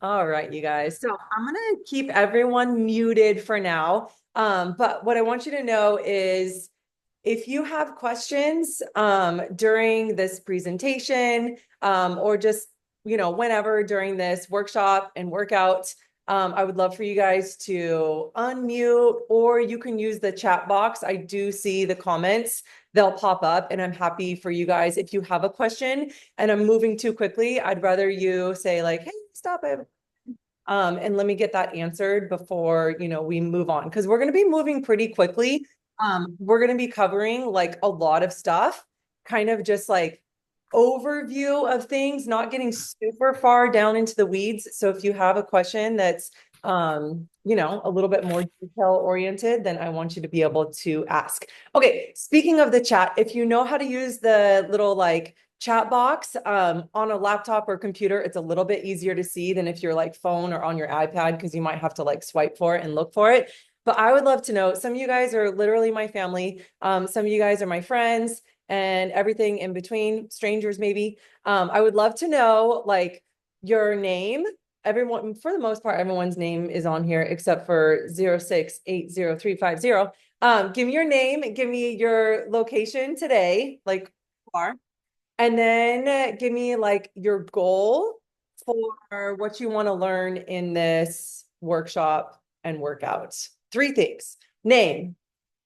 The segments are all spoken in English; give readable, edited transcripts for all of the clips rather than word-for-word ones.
All right, you guys. So I'm gonna keep everyone muted for now. But what I want you to know is if you have questions during this presentation or just whenever during this workshop and workout, I would love for you guys to unmute or you can use the chat box. I do see the comments, they'll pop up, and I'm happy for you guys. If you have a question and I'm moving too quickly, I'd rather you say like, hey, stop it. And let me get that answered before, we move on because we're going to be moving pretty quickly. We're going to be covering like a lot of stuff, kind of just like overview of things, not getting super far down into the weeds. So if you have a question that's, a little bit more detail oriented, then I want you to be able to ask. Okay, speaking of the chat, if you know how to use the little like chat box on a laptop or computer, it's a little bit easier to see than if you're like phone or on your iPad because you might have to like swipe for it and look for it. But I would love to know, some of you guys are literally my family. Some of you guys are my friends and everything in between, strangers maybe. I would love to know like your name. Everyone, for the most part, everyone's name is on here except for 06800350. Give me your name, give me your location today, like you are. And then give me like your goal for what you want to learn in this workshop and workout. Three things. Name,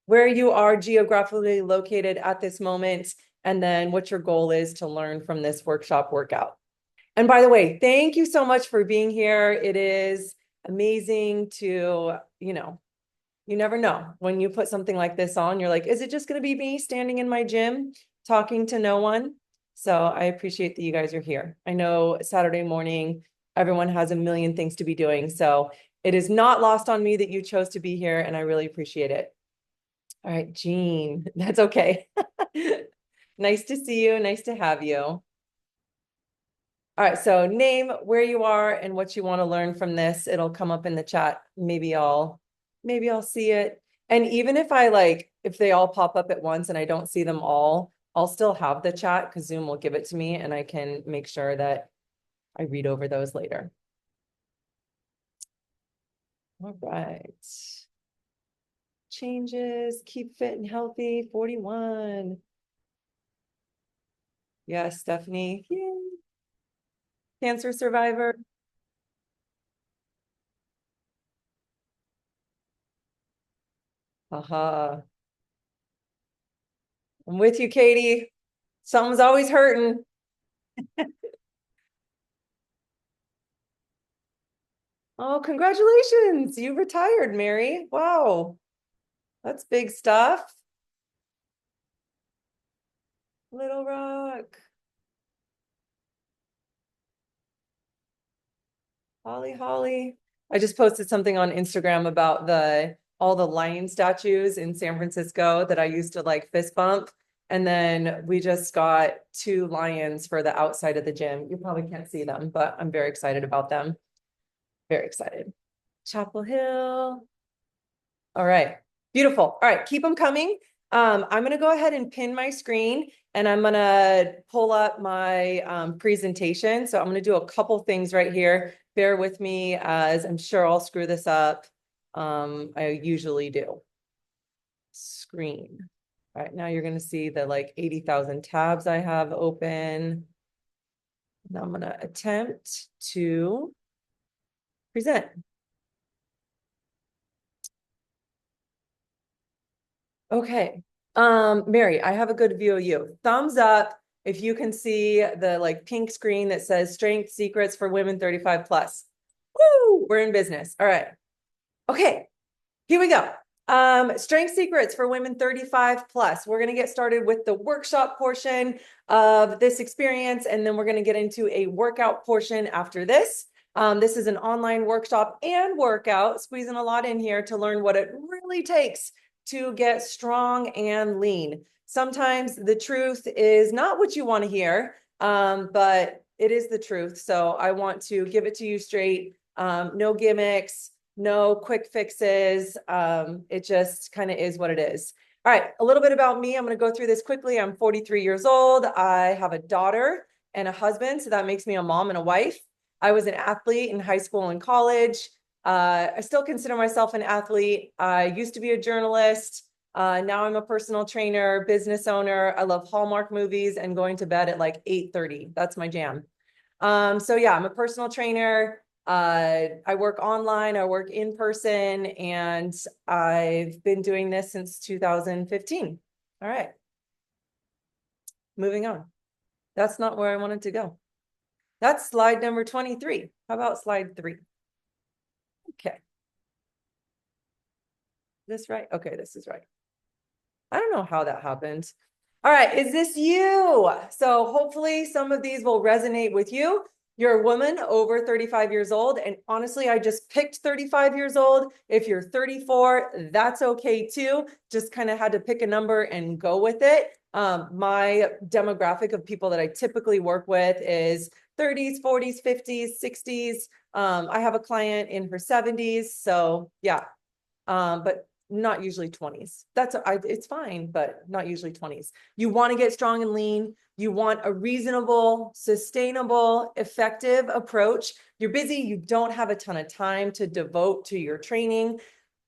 where you are geographically located at this moment, and then what your goal is to learn from this workshop workout. And by the way, thank you so much for being here. It is amazing to, you never know when you put something like this on, you're like, is it just going to be me standing in my gym talking to no one? So I appreciate that you guys are here. I know Saturday morning, everyone has a million things to be doing. So it is not lost on me that you chose to be here, and I really appreciate it. All right, Jean, that's okay. Nice to see you. Nice to have you. All right, so name, where you are, and what you want to learn from this. It'll come up in the chat. Maybe I'll see it. And even if if they all pop up at once and I don't see them all, I'll still have the chat because Zoom will give it to me and I can make sure that I read over those later. All right. Changes, keep fit and healthy, 41. Yes, Stephanie. Yay. Cancer survivor. Aha. I'm with you, Katie. Something's always hurting. Oh, congratulations. You retired, Mary. Wow. That's big stuff. Little Rock. Holly. I just posted something on Instagram about the all the lion statues in San Francisco that I used to like fist bump. And then we just got two lions for the outside of the gym. You probably can't see them, but I'm very excited about them. Very excited. Chapel Hill. All right. Beautiful. All right, keep them coming. I'm going to go ahead and pin my screen and I'm going to pull up my presentation. So I'm going to do a couple things right here. Bear with me as I'm sure I'll screw this up. I usually do. Screen. All right, now you're going to see the like 80,000 tabs I have open. Now I'm going to attempt to present. Okay. Mary, I have a good view of you. Thumbs up if you can see the like pink screen that says Strength Secrets for Women 35 plus. Woo! We're in business. All right. Okay. Here we go. Strength Secrets for Women 35 plus. We're going to get started with the workshop portion of this experience, and then we're going to get into a workout portion after this. This is an online workshop and workout, squeezing a lot in here to learn what it really takes to get strong and lean. Sometimes the truth is not what you want to hear, but it is the truth. So I want to give it to you straight. No gimmicks, no quick fixes. It just kind of is what it is. All right, a little bit about me. I'm going to go through this quickly. I'm 43 years old. I have a daughter and a husband, so that makes me a mom and a wife. I was an athlete in high school and college. I still consider myself an athlete. I used to be a journalist. Now I'm a personal trainer, business owner. I love Hallmark movies and going to bed at like 8:30. That's my jam. So yeah, I'm a personal trainer. I work online, I work in person, and I've been doing this since 2015. All right, moving on. That's not where I wanted to go. That's slide number 23. How about slide 3? Okay. This right? Okay, this is right. I don't know how that happened. All right, is this you? So hopefully some of these will resonate with you. You're a woman over 35 years old. And honestly, I just picked 35 years old. If you're 34, that's okay too. Just kind of had to pick a number and go with it. My demographic of people that I typically work with is 30s, 40s, 50s, 60s. I have a client in her 70s. So yeah, but not usually 20s. It's fine, but not usually 20s. You want to get strong and lean. You want a reasonable, sustainable, effective approach. You're busy. You don't have a ton of time to devote to your training.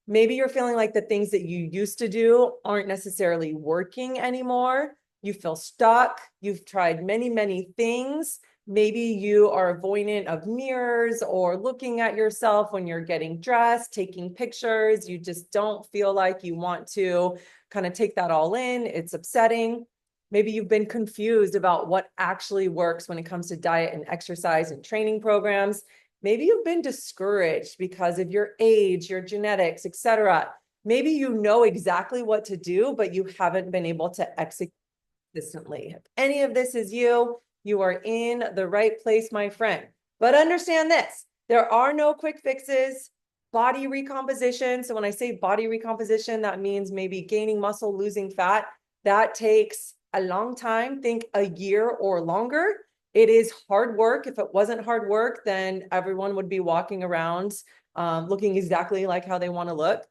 Maybe you're feeling like the things that you used to do aren't necessarily working anymore. You feel stuck. You've tried many, many things. Maybe you are avoidant of mirrors or looking at yourself when you're getting dressed, taking pictures. You just don't feel like you want to kind of take that all in. It's upsetting. Maybe you've been confused about what actually works when it comes to diet and exercise and training programs. Maybe you've been discouraged because of your age, your genetics, etc. Maybe you know exactly what to do, but you haven't been able to execute consistently. If any of this is you, you are in the right place, my friend. But understand this, there are no quick fixes. Body recomposition. So when I say body recomposition, that means maybe gaining muscle, losing fat. That takes a long time, think a year or longer. It is hard work. If it wasn't hard work, then everyone would be walking around looking exactly like how they want to look.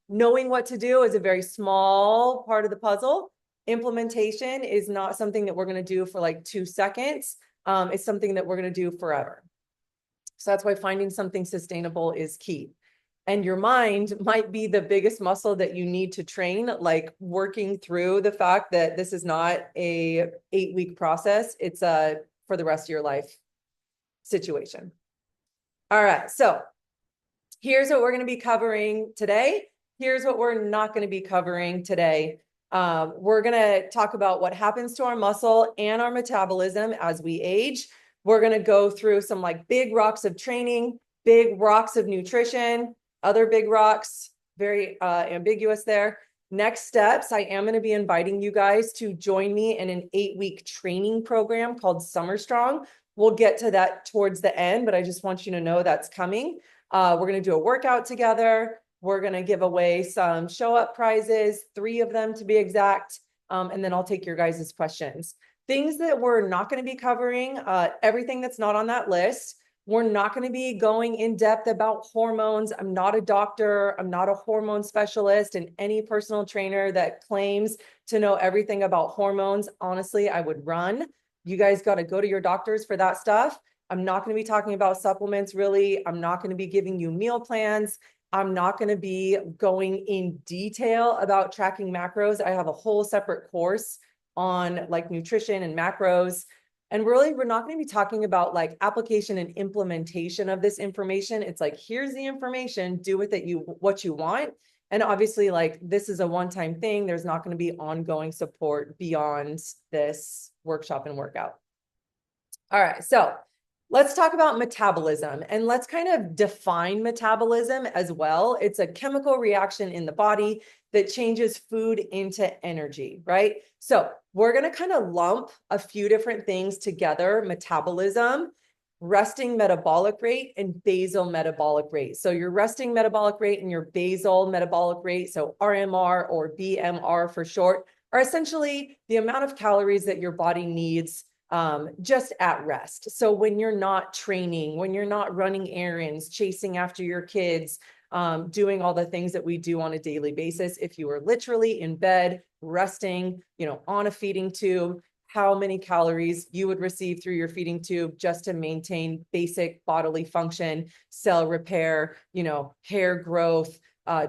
Knowing what to do is a very small part of the puzzle. Implementation is not something that we're going to do for like 2 seconds. It's something that we're going to do forever. So that's why finding something sustainable is key. And your mind might be the biggest muscle that you need to train, like working through the fact that this is not a 8-week process. It's a for the rest of your life situation. All right, so here's what we're going to be covering today. Here's what we're not going to be covering today. We're going to talk about what happens to our muscle and our metabolism as we age. We're going to go through some like big rocks of training, big rocks of nutrition, other big rocks, very ambiguous there. Next steps, I am going to be inviting you guys to join me in an 8-week training program called Summer Strong. We'll get to that towards the end, but I just want you to know that's coming. We're going to do a workout together. We're going to give away some show up prizes, 3 of them to be exact. And then I'll take your guys' questions. Things that we're not going to be covering, everything that's not on that list. We're not going to be going in depth about hormones. I'm not a doctor. I'm not a hormone specialist, and any personal trainer that claims to know everything about hormones, honestly, I would run. You guys got to go to your doctors for that stuff. I'm not going to be talking about supplements, really. I'm not going to be giving you meal plans. I'm not going to be going in detail about tracking macros. I have a whole separate course on like nutrition and macros. And really, we're not going to be talking about like application and implementation of this information. It's like, here's the information, do with it what you want. And obviously, like this is a one-time thing. There's not going to be ongoing support beyond this workshop and workout. All right, so let's talk about metabolism, and let's kind of define metabolism as well. It's a chemical reaction in the body that changes food into energy, right? So we're going to kind of lump a few different things together: metabolism, resting metabolic rate, and basal metabolic rate. So your resting metabolic rate and your basal metabolic rate, so RMR or BMR for short, are essentially the amount of calories that your body needs just at rest. So when you're not training, when you're not running errands, chasing after your kids, doing all the things that we do on a daily basis, if you are literally in bed, resting, on a feeding tube, how many calories you would receive through your feeding tube just to maintain basic bodily function, cell repair, hair growth,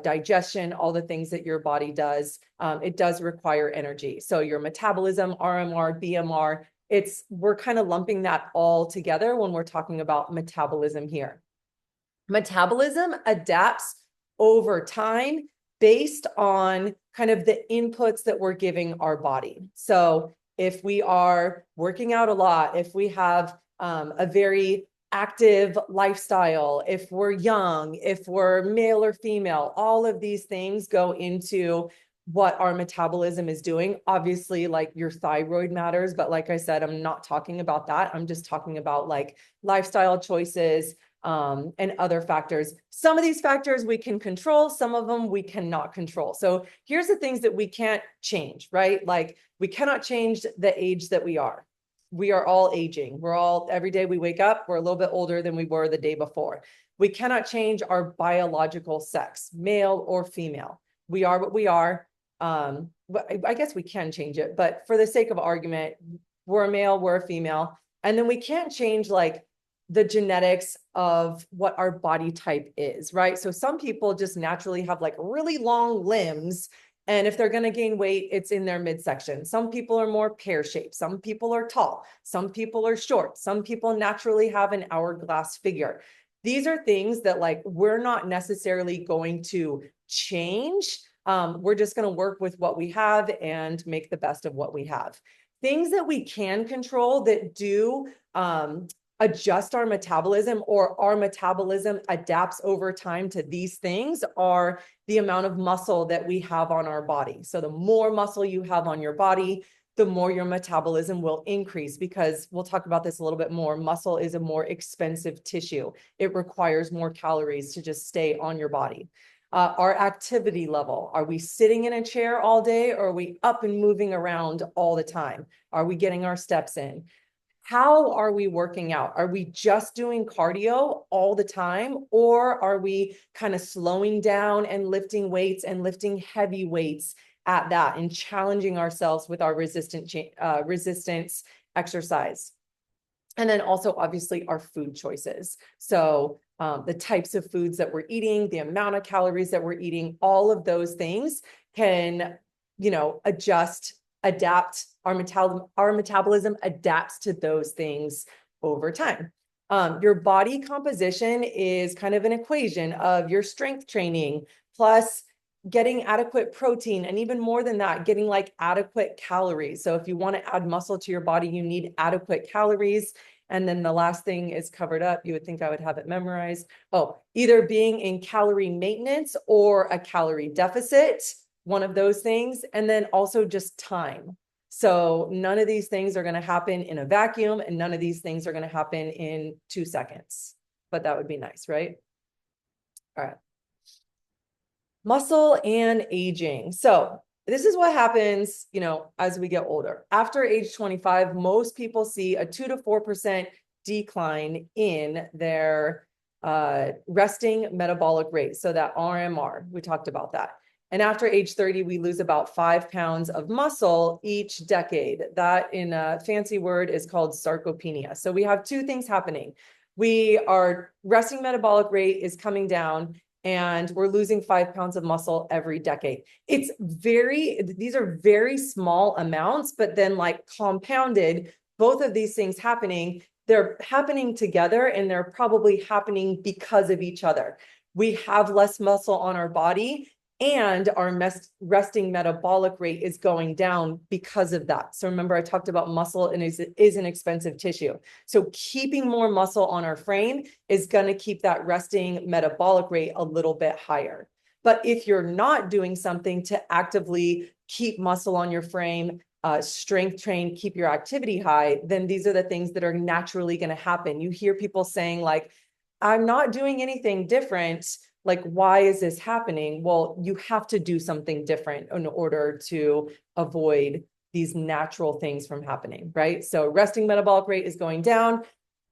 digestion, all the things that your body does. It does require energy. So your metabolism, RMR, BMR, we're kind of lumping that all together when we're talking about metabolism here. Metabolism adapts over time based on kind of the inputs that we're giving our body. So if we are working out a lot, if we have a very active lifestyle, if we're young, if we're male or female, all of these things go into what our metabolism is doing. Obviously, like your thyroid matters, but like I said, I'm not talking about that. I'm just talking about like lifestyle choices, and other factors. Some of these factors we can control, some of them we cannot control. So here's the things that we can't change, right? Like we cannot change the age that we are. We are all aging. Every day we wake up, we're a little bit older than we were the day before. We cannot change our biological sex, male or female. We are what we are. I guess we can change it, but for the sake of argument, we're a male, we're a female. And then we can't change like the genetics of what our body type is, right? So some people just naturally have like really long limbs. And if they're going to gain weight, it's in their midsection. Some people are more pear-shaped. Some people are tall. Some people are short. Some people naturally have an hourglass figure. These are things that like we're not necessarily going to change. We're just going to work with what we have and make the best of what we have. Things that we can control that do adjust our metabolism, or our metabolism adapts over time to these things, are the amount of muscle that we have on our body. So the more muscle you have on your body, the more your metabolism will increase, because we'll talk about this a little bit more. Muscle is a more expensive tissue. It requires more calories to just stay on your body. Our activity level. Are we sitting in a chair all day, or are we up and moving around all the time? Are we getting our steps in? How are we working out? Are we just doing cardio all the time, or are we kind of slowing down and lifting weights and lifting heavy weights at that and challenging ourselves with our resistance exercise? And then also obviously our food choices. So the types of foods that we're eating, the amount of calories that we're eating, all of those things can, adapt. Our metabolism adapts to those things over time. Your body composition is kind of an equation of your strength training plus getting adequate protein, and even more than that, getting like adequate calories. So if you want to add muscle to your body, you need adequate calories. And then the last thing is covered up. You would think I would have it memorized. Oh, either being in calorie maintenance or a calorie deficit, one of those things. And then also just time. So none of these things are going to happen in a vacuum, and none of these things are going to happen in 2 seconds. But that would be nice, right? All right. Muscle and aging. So this is what happens, as we get older. After age 25, most people see a 2 to 4% decline in their resting metabolic rate. So that RMR, we talked about that. And after age 30, we lose about 5 pounds of muscle each decade. That, in a fancy word, is called sarcopenia. So we have two things happening. Our resting metabolic rate is coming down, and we're losing 5 pounds of muscle every decade. These are very small amounts, but then like compounded, both of these things happening, they're happening together, and they're probably happening because of each other. We have less muscle on our body, and our resting metabolic rate is going down because of that. So remember, I talked about muscle, and is an expensive tissue. So keeping more muscle on our frame is going to keep that resting metabolic rate a little bit higher. But if you're not doing something to actively keep muscle on your frame, strength train, keep your activity high, then these are the things that are naturally going to happen. You hear people saying like, I'm not doing anything different. Like, why is this happening? Well, you have to do something different in order to avoid these natural things from happening, right? So resting metabolic rate is going down,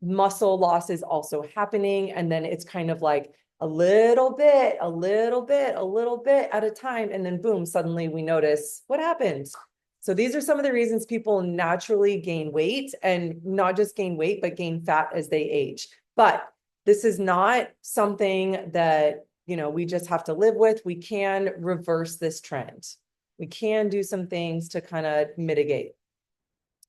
muscle loss is also happening, and then it's kind of like a little bit at a time, and then boom, suddenly we notice what happens. So these are some of the reasons people naturally gain weight, and not just gain weight, but gain fat as they age. But this is not something that, we just have to live with. We can reverse this trend. We can do some things to kind of mitigate.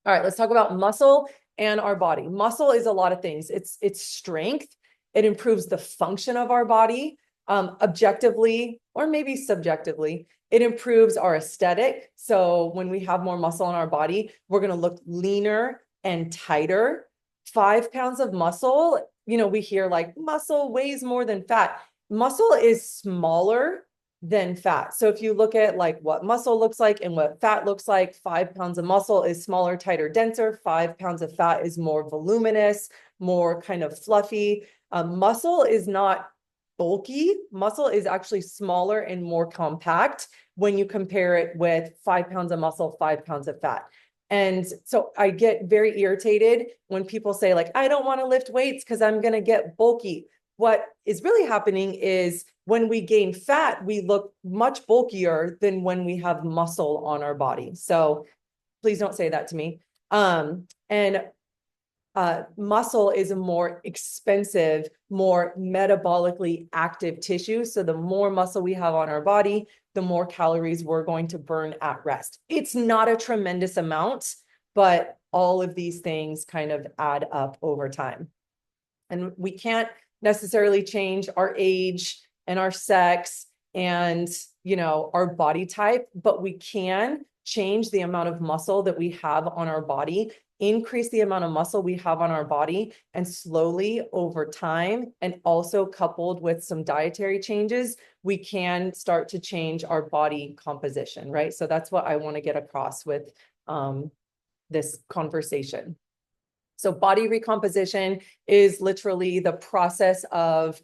All right, let's talk about muscle and our body. Muscle is a lot of things. It's strength. It improves the function of our body, objectively or maybe subjectively. It improves our aesthetic. So when we have more muscle in our body, we're going to look leaner and tighter. 5 pounds of muscle, we hear like muscle weighs more than fat. Muscle is smaller than fat. So if you look at like what muscle looks like and what fat looks like, 5 pounds of muscle is smaller, tighter, denser. 5 pounds of fat is more voluminous, more kind of fluffy. Muscle is not bulky. Muscle is actually smaller and more compact when you compare it with 5 pounds of muscle, 5 pounds of fat. And so I get very irritated when people say like, I don't want to lift weights because I'm going to get bulky. What is really happening is when we gain fat, we look much bulkier than when we have muscle on our body. So please don't say that to me. And muscle is a more expensive, more metabolically active tissue. So the more muscle we have on our body, the more calories we're going to burn at rest. It's not a tremendous amount, but all of these things kind of add up over time. And we can't necessarily change our age and our sex and, our body type, but we can change the amount of muscle that we have on our body, increase the amount of muscle we have on our body, and slowly over time, and also coupled with some dietary changes, we can start to change our body composition, right? So that's what I want to get across with this conversation. So body recomposition is literally the process of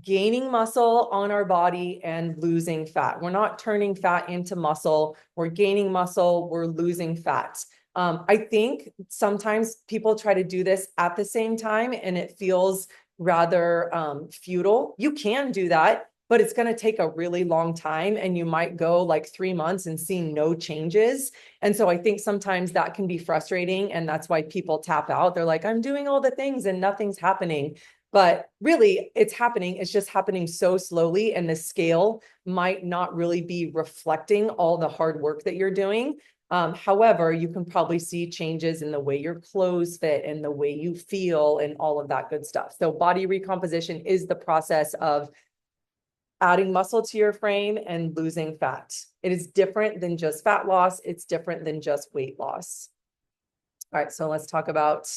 gaining muscle on our body and losing fat. We're not turning fat into muscle. We're gaining muscle. We're losing fat. I think sometimes people try to do this at the same time and it feels rather futile. You can do that, but it's going to take a really long time and you might go like 3 months and see no changes. And so I think sometimes that can be frustrating, and that's why people tap out. They're like, I'm doing all the things and nothing's happening. But really, it's happening. It's just happening so slowly, and the scale might not really be reflecting all the hard work that you're doing. However, you can probably see changes in the way your clothes fit and the way you feel and all of that good stuff. So body recomposition is the process of adding muscle to your frame and losing fat. It is different than just fat loss. It's different than just weight loss. All right, so let's talk about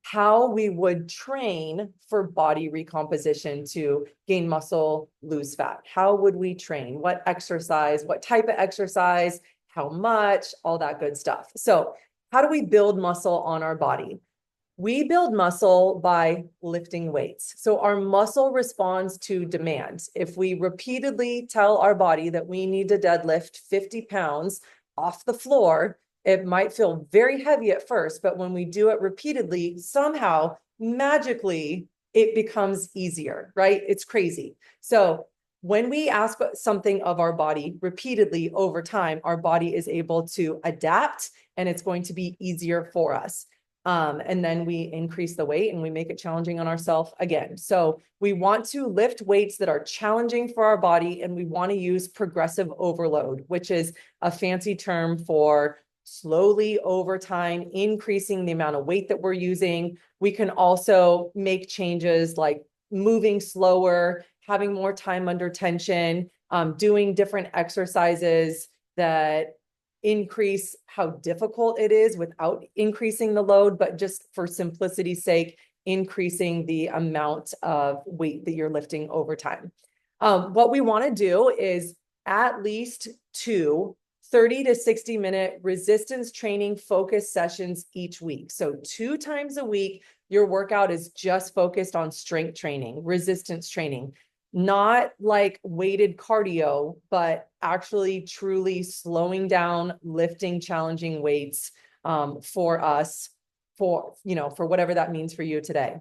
how we would train for body recomposition to gain muscle, lose fat. How would we train? What exercise? What type of exercise? How much? All that good stuff. So how do we build muscle on our body? We build muscle by lifting weights. So our muscle responds to demand. If we repeatedly tell our body that we need to deadlift 50 pounds off the floor, it might feel very heavy at first, but when we do it repeatedly, somehow magically it becomes easier, right? It's crazy. So when we ask something of our body repeatedly over time, our body is able to adapt and it's going to be easier for us. And then we increase the weight and we make it challenging on ourselves again. So we want to lift weights that are challenging for our body, and we want to use progressive overload, which is a fancy term for slowly over time, increasing the amount of weight that we're using. We can also make changes like moving slower, having more time under tension, doing different exercises that increase how difficult it is without increasing the load, but just for simplicity's sake, increasing the amount of weight that you're lifting over time. What we want to do is at least 2 30 to 60 minute resistance training focus sessions each week. So 2 times a week, your workout is just focused on strength training, resistance training, not like weighted cardio, but actually truly slowing down, lifting challenging weights for us, for whatever that means for you today.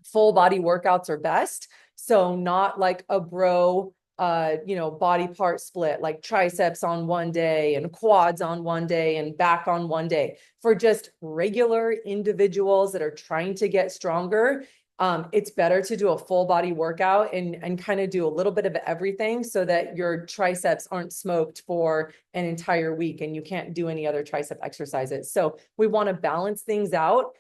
Full body workouts are best. So not like a bro body part split, like triceps on one day and quads on one day and back on one day. For just regular individuals that are trying to get stronger, it's better to do a full body workout and kind of do a little bit of everything so that your triceps aren't smoked for an entire week and you can't do any other tricep exercises. So we want to balance things out.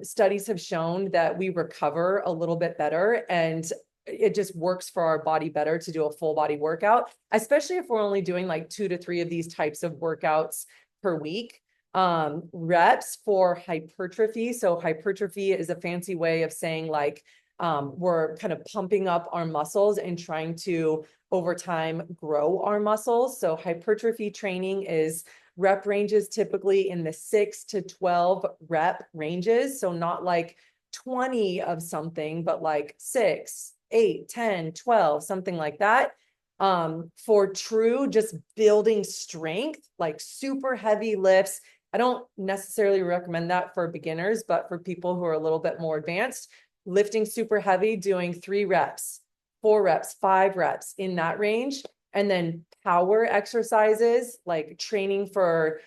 Studies have shown that we recover a little bit better, and it just works for our body better to do a full body workout, especially if we're only doing like 2 to 3 of these types of workouts per week. Reps for hypertrophy. So hypertrophy is a fancy way of saying like, we're kind of pumping up our muscles and trying to over time grow our muscles. So hypertrophy training is rep ranges typically in the 6 to 12 rep ranges. So not like 20 of something, but like 6, 8, 10, 12, something like that. For true, just building strength, like super heavy lifts. I don't necessarily recommend that for beginners, but for people who are a little bit more advanced, lifting super heavy, doing 3 reps, 4 reps, 5 reps in that range. And then power exercises, like training for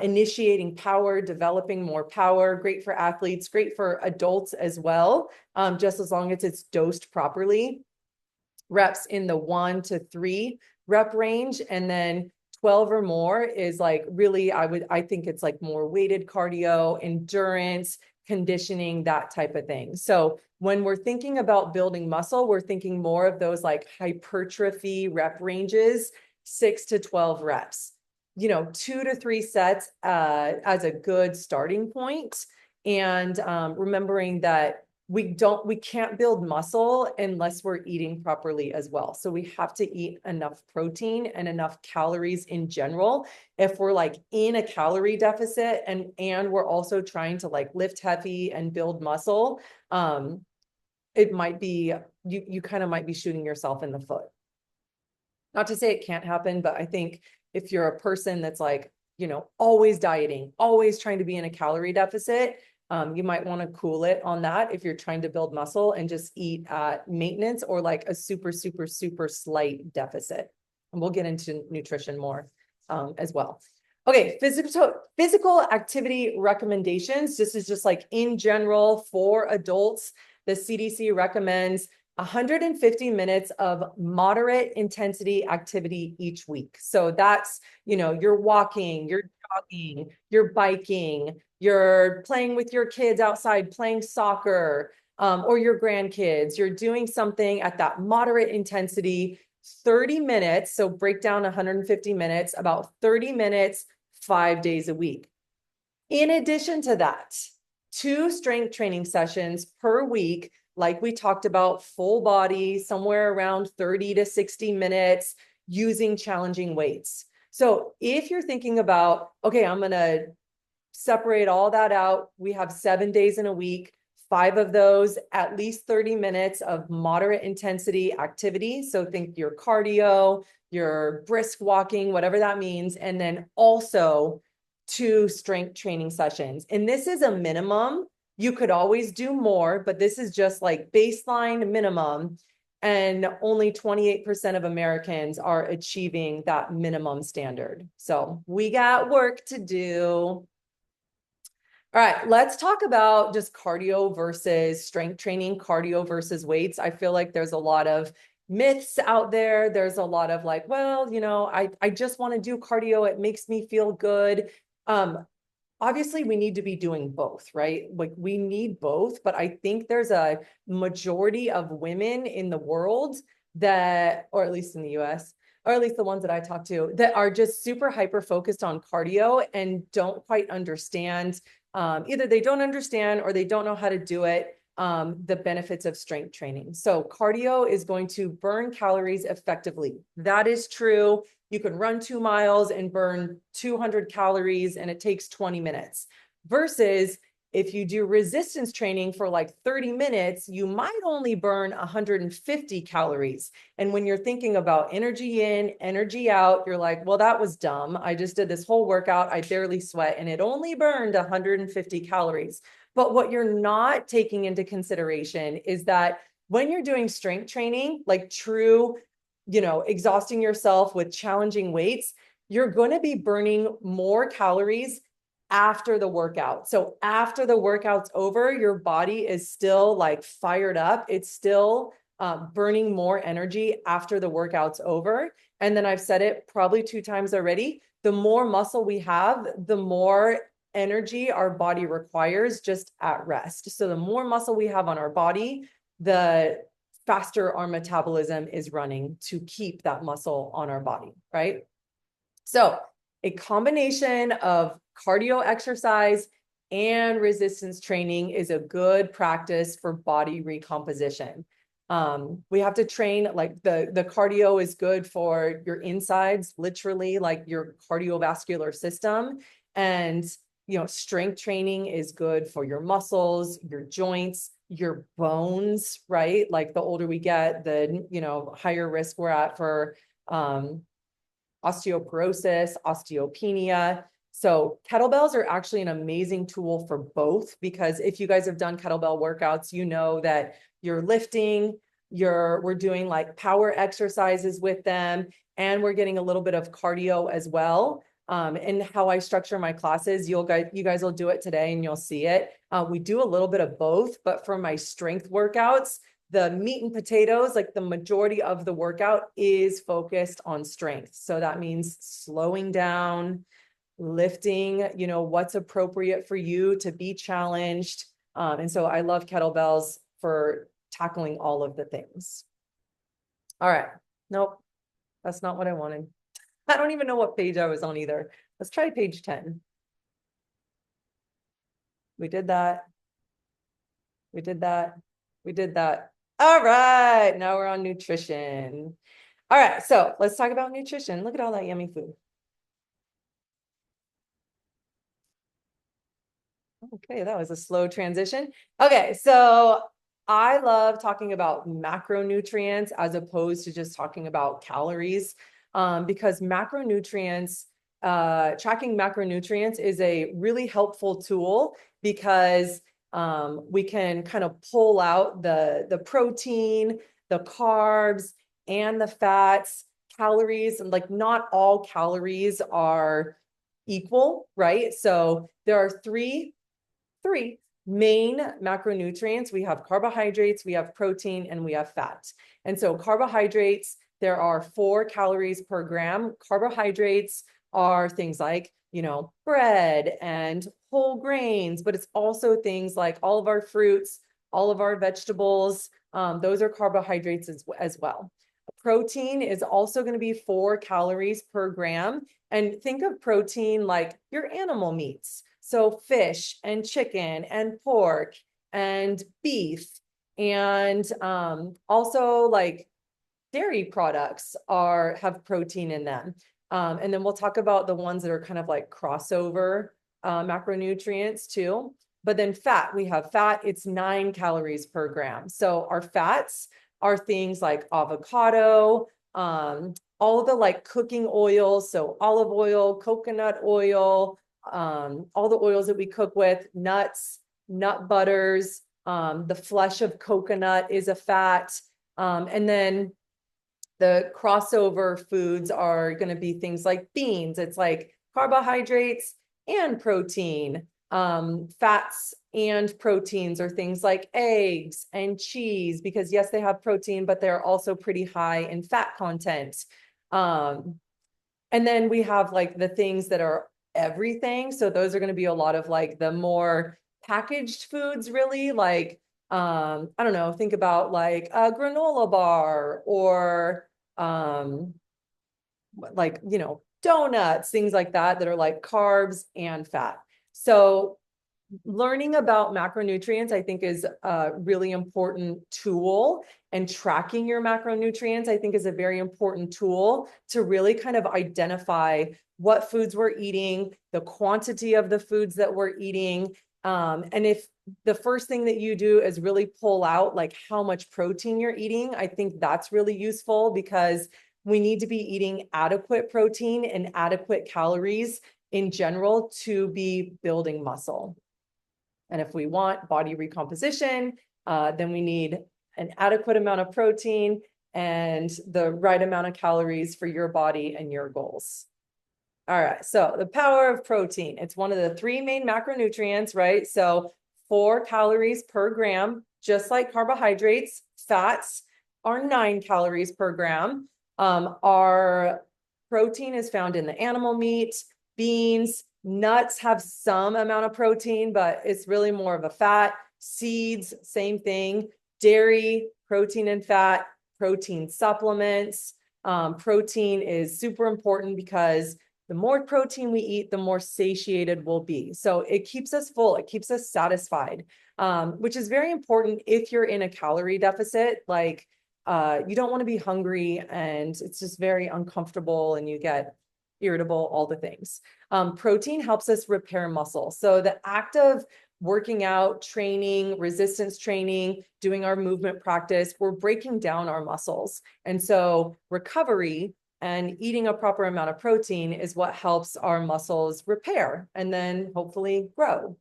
initiating power, developing more power, great for athletes, great for adults as well, just as long as it's dosed properly. Reps in the 1 to 3 rep range, and then 12 or more is like really, I think it's like more weighted cardio, endurance, conditioning, that type of thing. So when we're thinking about building muscle, we're thinking more of those like hypertrophy rep ranges, 6 to 12 reps, 2 to 3 sets as a good starting point. And remembering that we can't build muscle unless we're eating properly as well. So we have to eat enough protein and enough calories in general. If we're like in a calorie deficit and we're also trying to like lift heavy and build muscle, it might be, you kind of might be shooting yourself in the foot. Not to say it can't happen, but I think if you're a person that's like, always dieting, always trying to be in a calorie deficit, you might want to cool it on that if you're trying to build muscle and just eat at maintenance or like a super, super, super slight deficit. And we'll get into nutrition more as well. Okay, physical activity recommendations. This is just like in general for adults. The CDC recommends 150 minutes of moderate intensity activity each week. So that's, you're walking, you're jogging, you're biking, you're playing with your kids outside, playing soccer, or your grandkids. You're doing something at that moderate intensity, 30 minutes. So break down 150 minutes, about 30 minutes, 5 days a week. In addition to that, 2 strength training sessions per week, like we talked about, full body, somewhere around 30 to 60 minutes, using challenging weights. So if you're thinking about, okay, I'm going to separate all that out. We have 7 days in a week, 5 of those, at least 30 minutes of moderate intensity activity. So think your cardio, your brisk walking, whatever that means. And then also 2 strength training sessions. And this is a minimum. You could always do more, but this is just like baseline minimum. And only 28% of Americans are achieving that minimum standard. So we got work to do. All right, let's talk about just cardio versus strength training, cardio versus weights. I feel like there's a lot of myths out there. There's a lot of like, well, I just want to do cardio. It makes me feel good. Obviously we need to be doing both, right? Like we need both, but I think there's a majority of women in the world that, or at least in the US, or at least the ones that I talk to, that are just super hyper focused on cardio and don't quite understand, either they don't understand or they don't know how to do it, the benefits of strength training. So cardio is going to burn calories effectively. That is true. You can run 2 miles and burn 200 calories and it takes 20 minutes. Versus if you do resistance training for like 30 minutes, you might only burn 150 calories. And when you're thinking about energy in, energy out, you're like, well, that was dumb. I just did this whole workout. I barely sweat and it only burned 150 calories. But what you're not taking into consideration is that when you're doing strength training, like true exhausting yourself with challenging weights, you're going to be burning more calories after the workout. So after the workout's over, your body is still like fired up. It's still burning more energy after the workout's over. And then I've said it probably 2 times already. The more muscle we have, the more energy our body requires just at rest. So the more muscle we have on our body, the faster our metabolism is running to keep that muscle on our body, right? So a combination of cardio exercise and resistance training is a good practice for body recomposition. We have to train, like the cardio is good for your insides, literally like your cardiovascular system. And, strength training is good for your muscles, your joints, your bones, right? Like the older we get, the, higher risk we're at for, osteoporosis, osteopenia. So kettlebells are actually an amazing tool for both, because if you guys have done kettlebell workouts, you know that you're lifting, we're doing like power exercises with them, and we're getting a little bit of cardio as well. And how I structure my classes, you guys will do it today and you'll see it. We do a little bit of both, but for my strength workouts, the meat and potatoes, like the majority of the workout is focused on strength. So that means slowing down, lifting, what's appropriate for you to be challenged. And so I love kettlebells for tackling all of the things. All right. Nope, that's not what I wanted. I don't even know what page I was on either. Let's try page 10. We did that. We did that. We did that. All right, now we're on nutrition. All right, so let's talk about nutrition. Look at all that yummy food. Okay, that was a slow transition. Okay, so I love talking about macronutrients as opposed to just talking about calories, because macronutrients, tracking macronutrients is a really helpful tool, because we can kind of pull out the protein, the carbs, and the fats, calories, and like not all calories are equal, right? So there are three main macronutrients. We have carbohydrates, we have protein, and we have fat. And so carbohydrates, there are 4 calories per gram. Carbohydrates are things like, bread and whole grains, but it's also things like all of our fruits, all of our vegetables. Those are carbohydrates as well. Protein is also going to be 4 calories per gram. And think of protein like your animal meats. So fish and chicken and pork and beef, and also like dairy products have protein in them. And then we'll talk about the ones that are kind of like crossover macronutrients too. But then fat, we have fat, it's 9 calories per gram. So our fats are things like avocado, all the like cooking oils, so olive oil, coconut oil, all the oils that we cook with, nuts, nut butters, the flesh of coconut is a fat. And then the crossover foods are going to be things like beans. It's like carbohydrates and protein. Fats and proteins are things like eggs and cheese, because yes, they have protein, but they're also pretty high in fat content. And then we have like the things that are everything. So those are going to be a lot of like the more packaged foods, really, like, I don't know, think about like a granola bar or like, donuts, things like that are like carbs and fat. So learning about macronutrients, I think, is a really important tool, and tracking your macronutrients, I think, is a very important tool to really kind of identify what foods we're eating, the quantity of the foods that we're eating. And if the first thing that you do is really pull out like how much protein you're eating, I think that's really useful, because we need to be eating adequate protein and adequate calories in general to be building muscle. And if we want body recomposition, then we need an adequate amount of protein and the right amount of calories for your body and your goals. All right, so the power of protein. It's one of the three main macronutrients, right? So 4 calories per gram, just like carbohydrates. Fats are 9 calories per gram. Our protein is found in the animal meat, beans, nuts have some amount of protein, but it's really more of a fat. Seeds, same thing. Dairy, protein and fat, protein supplements. Protein is super important because the more protein we eat, the more satiated we'll be. So it keeps us full, it keeps us satisfied, which is very important if you're in a calorie deficit. Like you don't want to be hungry and it's just very uncomfortable and you get irritable, all the things. Protein helps us repair muscle. So the act of working out, training, resistance training, doing our movement practice, we're breaking down our muscles. And so recovery and eating a proper amount of protein is what helps our muscles repair and then hopefully grow.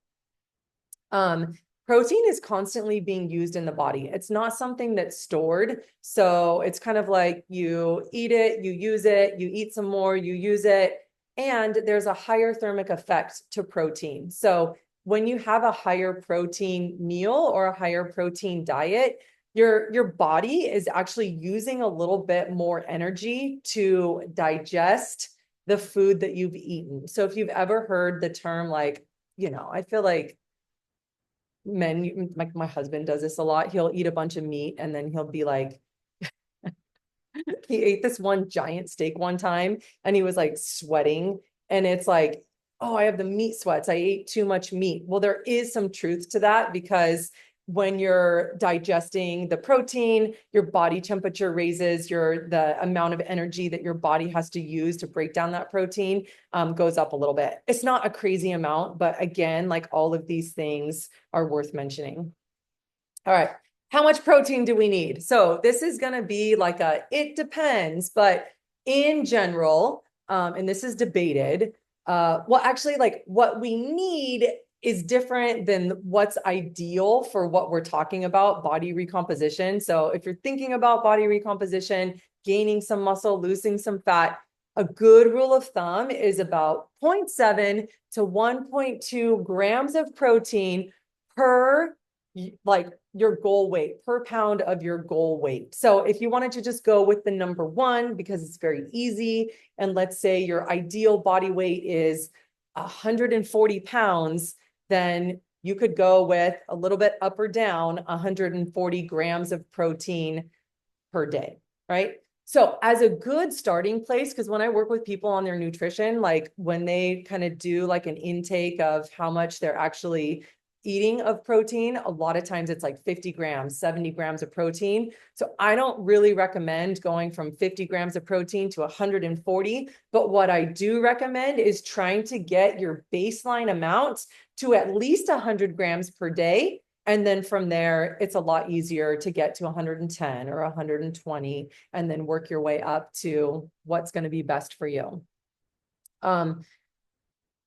Protein is constantly being used in the body. It's not something that's stored. So it's kind of like you eat it, you use it, you eat some more, you use it. And there's a higher thermic effect to protein. So when you have a higher protein meal or a higher protein diet, your body is actually using a little bit more energy to digest the food that you've eaten. So if you've ever heard the term, like, I feel like men, like my husband does this a lot. He'll eat a bunch of meat and then he'll be like, he ate this one giant steak one time and he was like sweating. And it's like, oh, I have the meat sweats. I ate too much meat. Well, there is some truth to that because when you're digesting the protein, your body temperature raises, the amount of energy that your body has to use to break down that protein goes up a little bit. It's not a crazy amount, but again, like all of these things are worth mentioning. All right. How much protein do we need? So this is going to be like it depends, but in general, and this is debated, well, actually, like what we need is different than what's ideal for what we're talking about, body recomposition. So if you're thinking about body recomposition, gaining some muscle, losing some fat, a good rule of thumb is about 0.7 to 1.2 grams of protein per like your goal weight, per pound of your goal weight. So if you wanted to just go with the number one, because it's very easy, and let's say your ideal body weight is 140 pounds, then you could go with a little bit up or down 140 grams of protein per day, right? So as a good starting place, because when I work with people on their nutrition, like when they kind of do like an intake of how much they're actually eating of protein, a lot of times it's like 50 grams, 70 grams of protein. So I don't really recommend going from 50 grams of protein to 140. But what I do recommend is trying to get your baseline amount to at least 100 grams per day. And then from there, it's a lot easier to get to 110 or 120 and then work your way up to what's going to be best for you.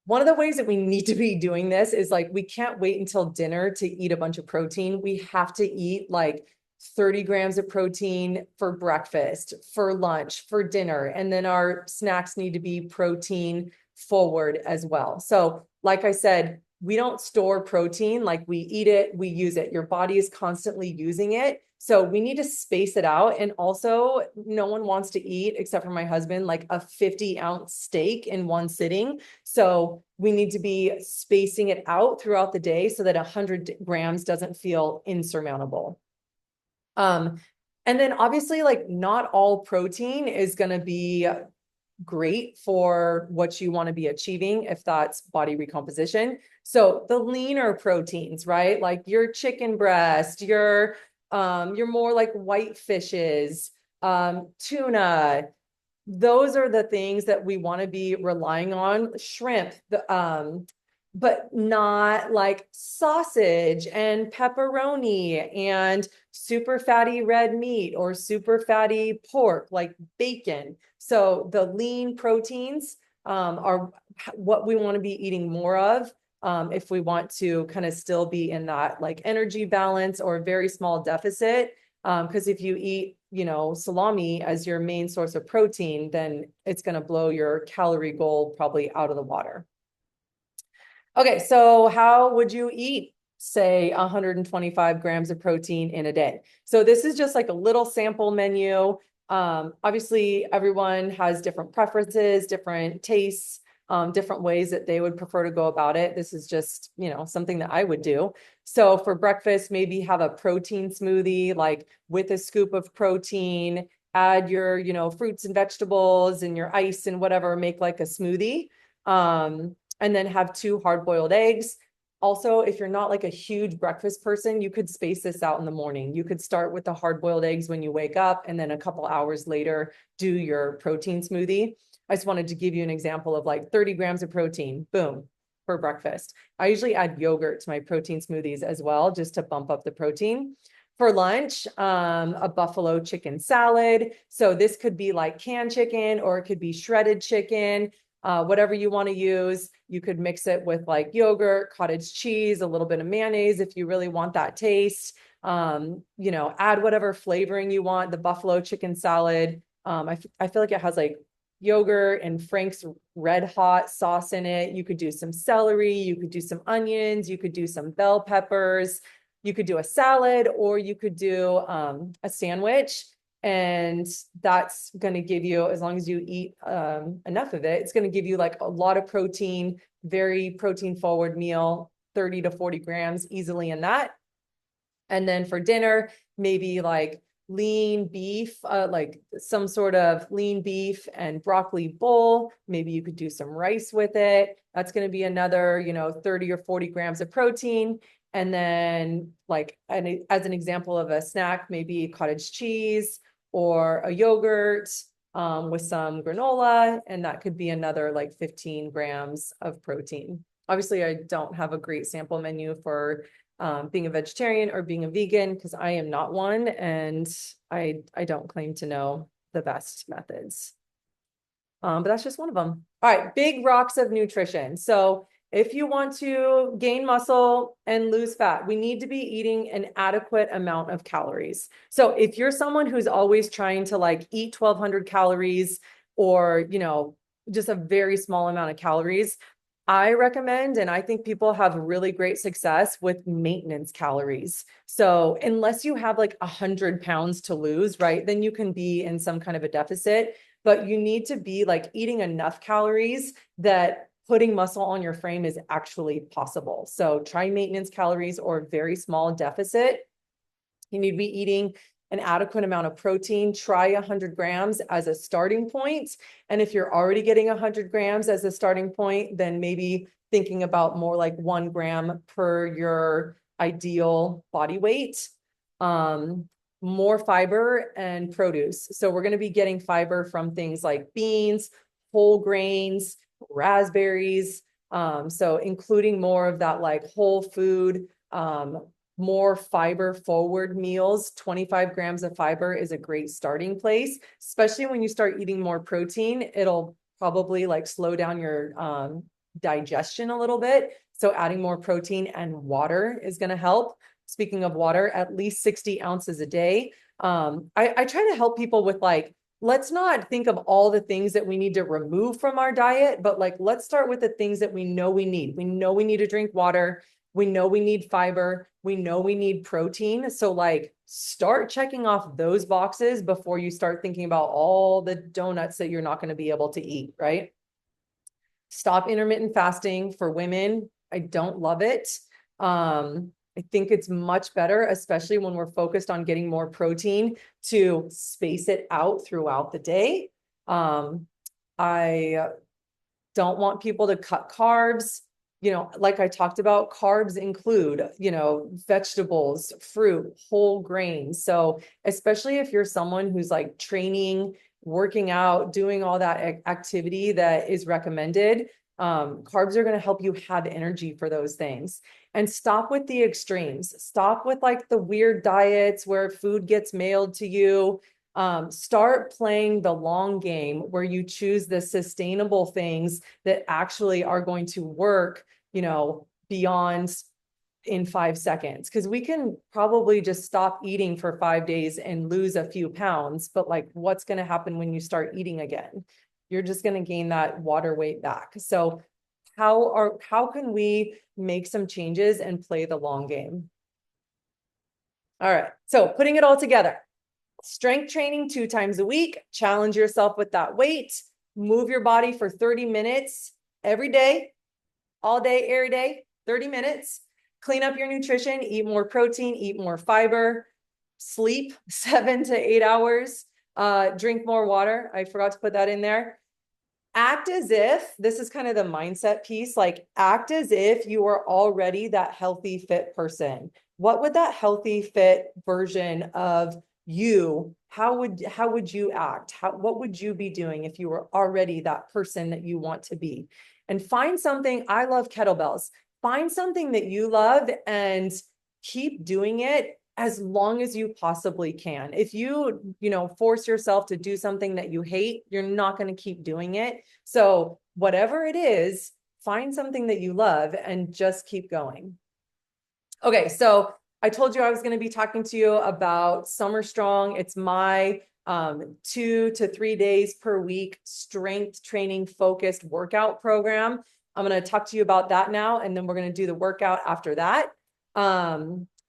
One of the ways that we need to be doing this is like, we can't wait until dinner to eat a bunch of protein. We have to eat like 30 grams of protein for breakfast, for lunch, for dinner. And then our snacks need to be protein forward as well. So like I said, we don't store protein, like we eat it, we use it. Your body is constantly using it. So we need to space it out. And also, no one wants to eat, except for my husband, like a 50-ounce steak in one sitting. So we need to be spacing it out throughout the day so that 100 grams doesn't feel insurmountable. And then obviously, like not all protein is going to be great for what you want to be achieving if that's body recomposition. So the leaner proteins, right? Like your chicken breast, your more like white fishes, tuna. Those are the things that we want to be relying on. Shrimp, but not like sausage and pepperoni and super fatty red meat or super fatty pork, like bacon. So the lean proteins are what we want to be eating more of if we want to kind of still be in that like energy balance or very small deficit. Because if you eat, salami as your main source of protein, then it's going to blow your calorie goal probably out of the water. Okay, so how would you eat, say, 125 grams of protein in a day? So this is just like a little sample menu. Obviously, everyone has different preferences, different tastes, different ways that they would prefer to go about it. This is just, something that I would do. So for breakfast, maybe have a protein smoothie, like with a scoop of protein, add your, fruits and vegetables and your ice and whatever, make like a smoothie. And then have 2 hard-boiled eggs. Also, if you're not like a huge breakfast person, you could space this out in the morning. You could start with the hard-boiled eggs when you wake up, and then a couple hours later, do your protein smoothie. I just wanted to give you an example of like 30 grams of protein, boom, for breakfast. I usually add yogurt to my protein smoothies as well, just to bump up the protein. For lunch, a buffalo chicken salad. So this could be like canned chicken, or it could be shredded chicken. Whatever you want to use. You could mix it with like yogurt, cottage cheese, a little bit of mayonnaise if you really want that taste. Add whatever flavoring you want. The buffalo chicken salad, I feel like it has like yogurt and Frank's Red Hot sauce in it. You could do some celery, you could do some onions, you could do some bell peppers, you could do a salad, or you could do a sandwich. And that's going to give you, as long as you eat enough of it, it's going to give you like a lot of protein, very protein forward meal, 30 to 40 grams easily in that. And then for dinner, maybe like lean beef, like some sort of lean beef and broccoli bowl. Maybe you could do some rice with it. That's going to be another, 30 or 40 grams of protein. And then like, as an example of a snack, maybe cottage cheese or a yogurt with some granola, and that could be another like 15 grams of protein. Obviously, I don't have a great sample menu for being a vegetarian or being a vegan, because I am not one, and I don't claim to know the best methods. But that's just one of them. All right, big rocks of nutrition. So if you want to gain muscle and lose fat, we need to be eating an adequate amount of calories. So if you're someone who's always trying to like eat 1,200 calories, or, just a very small amount of calories, I recommend, and I think people have really great success with maintenance calories. So unless you have like 100 pounds to lose, right, then you can be in some kind of a deficit, but you need to be like eating enough calories that putting muscle on your frame is actually possible. So try maintenance calories or very small deficit. You need to be eating an adequate amount of protein. Try 100 grams as a starting point. And if you're already getting 100 grams as a starting point, then maybe thinking about more like 1 gram per your ideal body weight. More fiber and produce. So we're going to be getting fiber from things like beans, whole grains, raspberries. So including more of that like whole food, more fiber forward meals. 25 grams of fiber is a great starting place, especially when you start eating more protein. It'll probably like slow down your digestion a little bit. So adding more protein and water is going to help. Speaking of water, at least 60 ounces a day. I try to help people with like, let's not think of all the things that we need to remove from our diet, but like, let's start with the things that we know we need. We know we need to drink water. We know we need fiber. We know we need protein. So like, start checking off those boxes before you start thinking about all the donuts that you're not going to be able to eat, right? Stop intermittent fasting for women. I don't love it. I think it's much better, especially when we're focused on getting more protein, to space it out throughout the day. I don't want people to cut carbs. Like I talked about, carbs include, vegetables, fruit, whole grains. So especially if you're someone who's like training, working out, doing all that activity that is recommended, carbs are going to help you have energy for those things. And stop with the extremes. Stop with like the weird diets where food gets mailed to you. Start playing the long game where you choose the sustainable things that actually are going to work, beyond in 5 seconds, because we can probably just stop eating for 5 days and lose a few pounds, but like what's going to happen when you start eating again? You're just going to gain that water weight back. So how can we make some changes and play the long game? All right, so putting it all together. Strength training 2 times a week, challenge yourself with that weight, move your body for 30 minutes every day, all day, every day, 30 minutes. Clean up your nutrition, eat more protein, eat more fiber, sleep 7 to 8 hours, drink more water. I forgot to put that in there. Act as if, this is kind of the mindset piece, like act as if you are already that healthy, fit person. What would that healthy, fit version of you, how would you act? What would you be doing if you were already that person that you want to be? And find something. I love kettlebells. Find something that you love and keep doing it as long as you possibly can. If you force yourself to do something that you hate, you're not going to keep doing it. So whatever it is, find something that you love and just keep going. Okay, so I told you I was going to be talking to you about Summer Strong. It's my 2 to 3 days per week strength training focused workout program. I'm going to talk to you about that now, and then we're going to do the workout after that.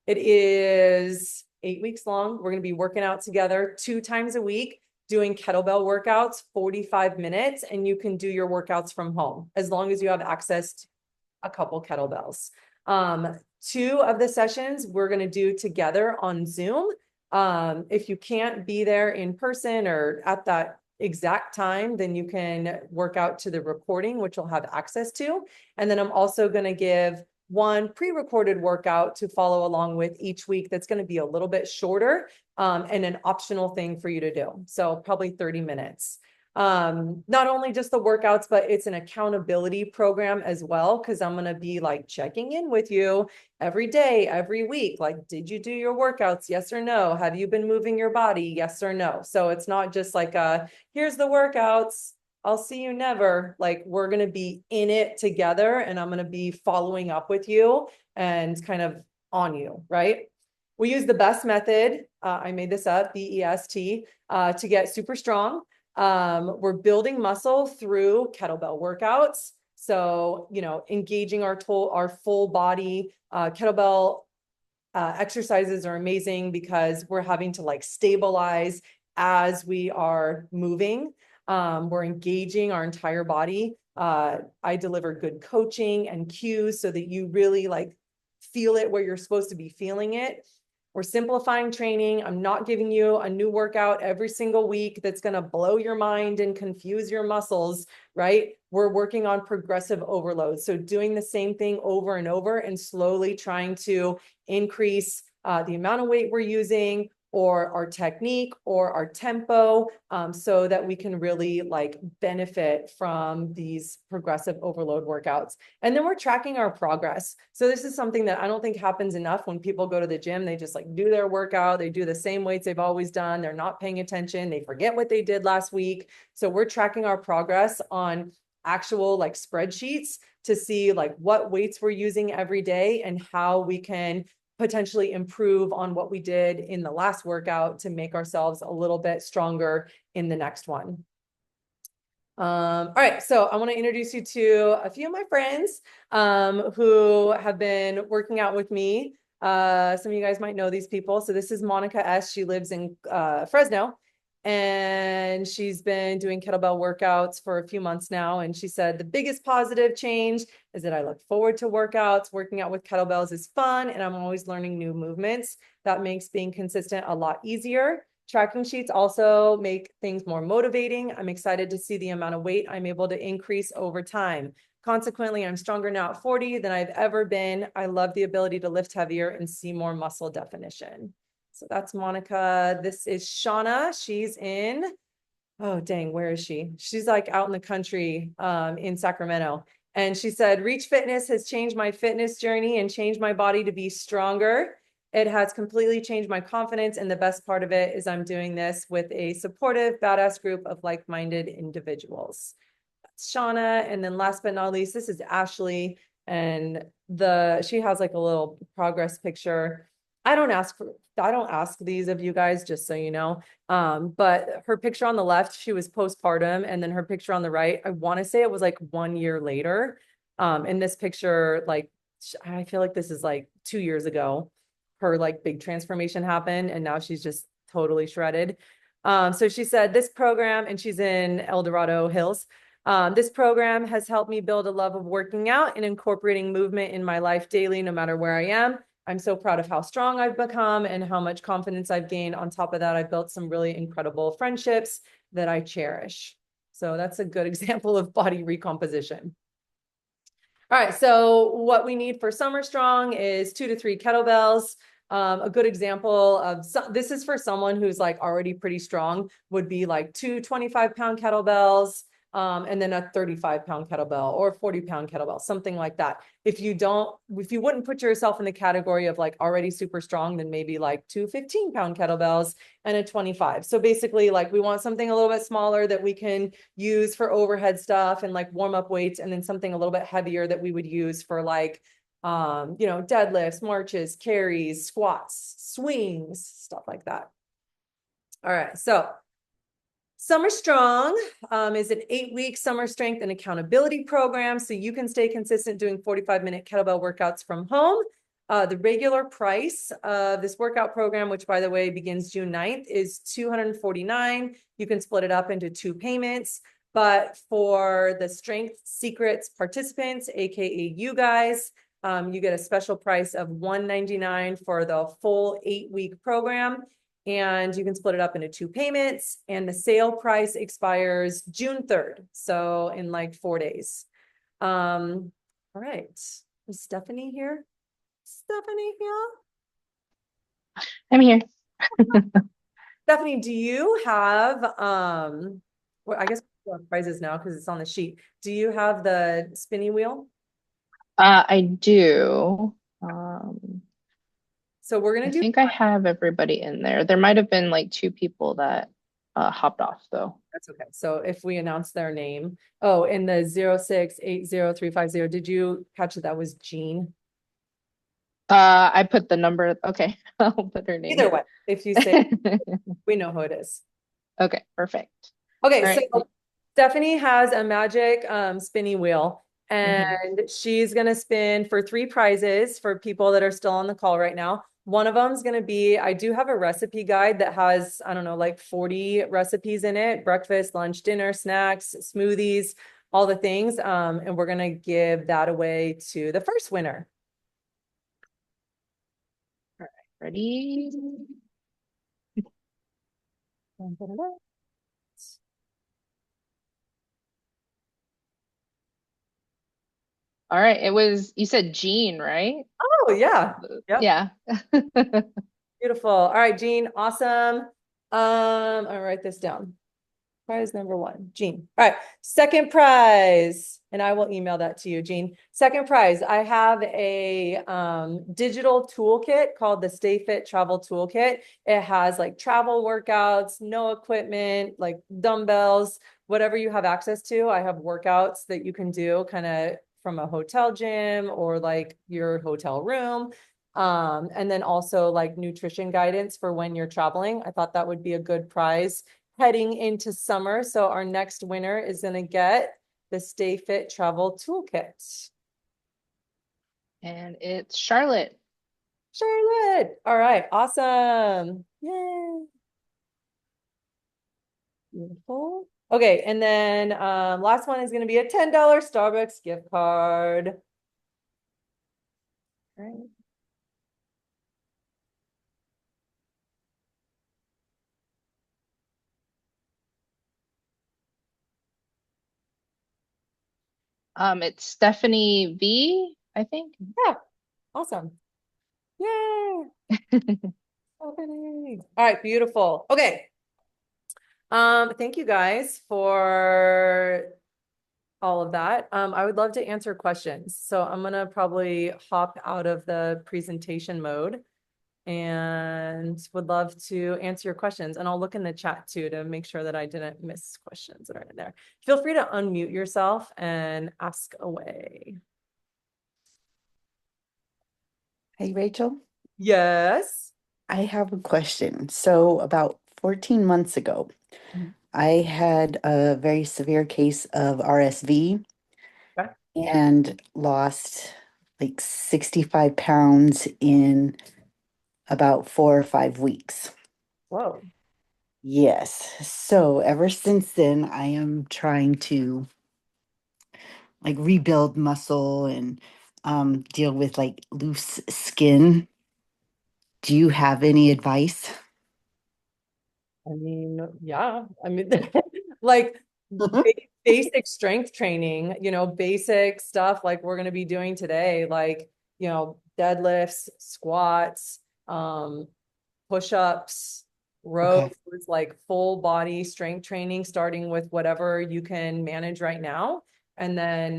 It is 8 weeks long. We're going to be working out together 2 times a week, doing kettlebell workouts, 45 minutes, and you can do your workouts from home as long as you have access to a couple kettlebells. 2 of the sessions we're going to do together on Zoom. If you can't be there in person or at that exact time, then you can work out to the recording, which you'll have access to. And then I'm also going to give one pre-recorded workout to follow along with each week that's going to be a little bit shorter, and an optional thing for you to do. So probably 30 minutes. Not only just the workouts, but it's an accountability program as well, because I'm going to be like checking in with you every day, every week. Like, did you do your workouts? Yes or no? Have you been moving your body? Yes or no? So it's not just like here's the workouts, I'll see you never. Like, we're going to be in it together, and I'm going to be following up with you and kind of on you, right? We use the BEST method. I made this up, BEST, to get super strong. We're building muscle through kettlebell workouts. So, engaging our full body, kettlebell exercises are amazing because we're having to like stabilize as we are moving. We're engaging our entire body. I deliver good coaching and cues so that you really like feel it where you're supposed to be feeling it. We're simplifying training. I'm not giving you a new workout every single week that's going to blow your mind and confuse your muscles, right? We're working on progressive overload. So doing the same thing over and over and slowly trying to increase the amount of weight we're using, or our technique, or our tempo, so that we can really like benefit from these progressive overload workouts. And then we're tracking our progress. So this is something that I don't think happens enough. When people go to the gym, they just like do their workout, they do the same weights they've always done, they're not paying attention, they forget what they did last week. So we're tracking our progress on actual like spreadsheets to see like what weights we're using every day and how we can potentially improve on what we did in the last workout to make ourselves a little bit stronger in the next one. All right, so I want to introduce you to a few of my friends who have been working out with me. Some of you guys might know these people. So this is Monica S. She lives in Fresno, and she's been doing kettlebell workouts for a few months now. And she said the biggest positive change is that I look forward to workouts. Working out with kettlebells is fun, and I'm always learning new movements. That makes being consistent a lot easier. Tracking sheets also make things more motivating. I'm excited to see the amount of weight I'm able to increase over time. Consequently, I'm stronger now at 40 than I've ever been. I love the ability to lift heavier and see more muscle definition. So that's Monica. This is Shauna. She's in, oh dang, where is she? She's like out in the country, in Sacramento. And she said, Reach Fitness has changed my fitness journey and changed my body to be stronger. It has completely changed my confidence. And the best part of it is I'm doing this with a supportive, badass group of like-minded individuals. That's Shauna. And then last but not least, this is Ashley. and she has like a little progress picture. I don't ask these of you guys, just so you know. But her picture on the left, she was postpartum, and then her picture on the right, I want to say it was like 1 year later. In this picture, like I feel like this is like 2 years ago, her like big transformation happened, and now she's just totally shredded. So she said this program, and she's in El Dorado Hills. This program has helped me build a love of working out and incorporating movement in my life daily, no matter where I am. I'm so proud of how strong I've become and how much confidence I've gained. On top of that, I've built some really incredible friendships that I cherish. So that's a good example of body recomposition. All right, so what we need for Summer Strong is 2 to 3 kettlebells. A good example of this is for someone who's like already pretty strong, would be like 2 25-pound kettlebells, and then a 35-pound kettlebell or 40-pound kettlebell, something like that. If you wouldn't put yourself in the category of like already super strong, then maybe like 2 15-pound kettlebells and a 25. So basically, like we want something a little bit smaller that we can use for overhead stuff and like warm up weights, and then something a little bit heavier that we would use for like deadlifts, marches, carries, squats, swings, stuff like that. All right, so Summer Strong is an 8-week summer strength and accountability program, so you can stay consistent doing 45-minute kettlebell workouts from home. The regular price of this workout program, which by the way begins June 9th, is $249. You can split it up into 2 payments. But for the Strength Secrets participants, aka you guys, you get a special price of $199 for the full 8-week program. And you can split it up into 2 payments, and the sale price expires June 3rd. So in like 4 days. All right. Is Stephanie here? Stephanie here? I'm here. Stephanie, do you have well, I guess we have prizes now because it's on the sheet. Do you have the spinny wheel? I do. Um, So we're I gonna do think I have everybody in there. There might have been like 2 people that hopped off though. that's okay. So if we announce their name, oh, in the 0680350, did you catch that was Jean? I put the number. Okay, I'll put her name. Either way, if you say we know who it is. Okay, perfect. Okay, All so right. Stephanie has a magic spinny wheel, Mhm. and she's gonna spin for 3 prizes for people that are still on the call right now. One of them is gonna be, I do have a recipe guide that has, I don't know, like 40 recipes in it, breakfast, lunch, dinner, snacks, smoothies, all the things. And we're gonna give that away to the first winner. Ready? All right. It was, you said Jean, right? Oh yeah. Yep. Yeah. Beautiful. All right, Jean. Awesome. I'll write this down. Prize number 1, Jean. All right, second prize, and I will email that to you, Jean. Second prize, I have a digital toolkit called the Stay Fit Travel Toolkit. It has like travel workouts, no equipment, like dumbbells, whatever you have access to. I have workouts that you can do kind of from a hotel gym or like your hotel room. And then also like nutrition guidance for when you're traveling. I thought that would be a good prize heading into summer. So our next winner is going to get the Stay Fit Travel Toolkit. And it's Charlotte. Charlotte. All right. Awesome. Yay. Beautiful. Okay. And then last one is going to be a $10 Starbucks gift card. All right. It's Stephanie V, I think. Yeah. Awesome. Yay. Stephanie. All right. Beautiful. Okay. Thank you guys for all of that. I would love to answer questions. So I'm gonna probably hop out of the presentation mode and would love to answer your questions. And I'll look in the chat too to make sure that I didn't miss questions that are in there. Feel free to unmute yourself and ask away. Hey Rachel, Yes. I have a question. So, about 14 months ago, Mhm. I had a very severe case of RSV Okay. and lost like 65 pounds in about 4 or 5 weeks. Whoa. Yes. So, ever since then, I am trying to like rebuild muscle and deal with like loose skin. Do you have any advice? I mean, yeah. I mean, like basic strength training, basic stuff like we're going to be doing today, like, deadlifts, squats, um, push-ups, rows, Okay. like full body strength training, starting with whatever you can manage right now. And then,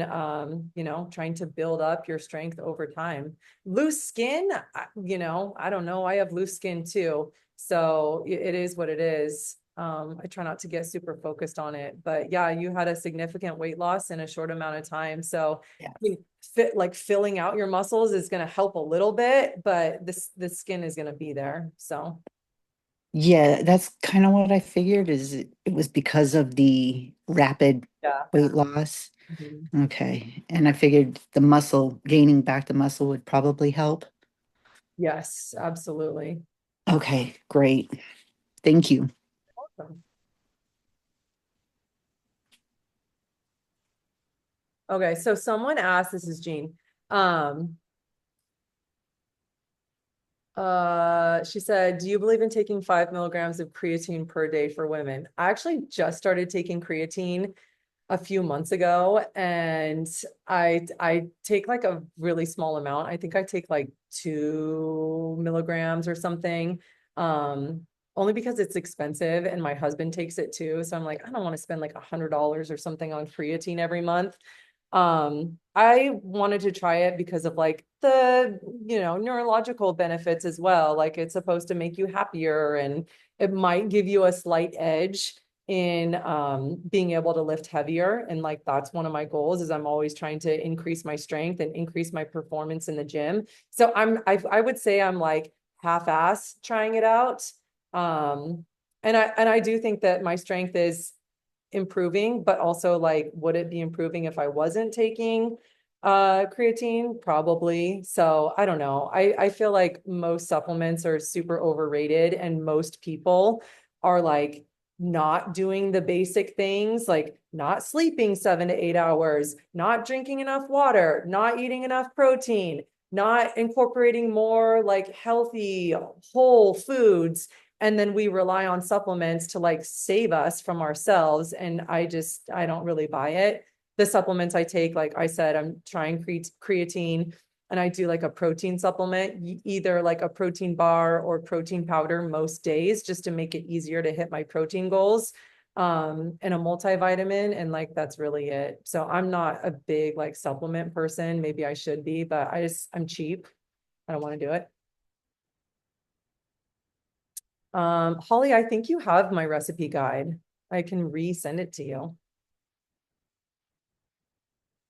trying to build up your strength over time. Loose skin, I don't know. I have loose skin too. So it is what it is. I try not to get super focused on it, but yeah, you had a significant weight loss in a short amount of time. So Yes. like filling out your muscles is going to help a little bit, but the skin is going to be there. So Yeah, that's kind of what I figured is it was because of the rapid yeah. weight loss. Mhm. Okay. And I figured the muscle, gaining back the muscle would probably help. Yes, absolutely. Okay, great. Thank you. Awesome. Okay, so someone asked, this is Jean. Um, she said, do you believe in taking 5 milligrams of creatine per day for women? I actually just started taking creatine a few months ago, and I take like a really small amount. I think I take like 2 milligrams or something. Only because it's expensive and my husband takes it too. So I'm like, I don't want to spend like $100 or something on creatine every month. I wanted to try it because of like the, neurological benefits as well. Like it's supposed to make you happier and it might give you a slight edge in being able to lift heavier. And like that's one of my goals is I'm always trying to increase my strength and increase my performance in the gym. So I would say I'm like half-ass trying it out. Um, and I do think that my strength is improving, but also like, would it be improving if I wasn't taking creatine? Probably. So I don't know. I feel like most supplements are super overrated and most people are like not doing the basic things, like not sleeping 7 to 8 hours, not drinking enough water, not eating enough protein, not incorporating more like healthy whole foods, and then we rely on supplements to like save us from ourselves. And I don't really buy it. The supplements I take, like I said, I'm trying creatine, and I do like a protein supplement, either like a protein bar or protein powder most days, just to make it easier to hit my protein goals. And a multivitamin, and like that's really it. So I'm not a big like supplement person. Maybe I should be, but I'm cheap. I don't want to do it. Holly, I think you have my recipe guide. I can resend it to you.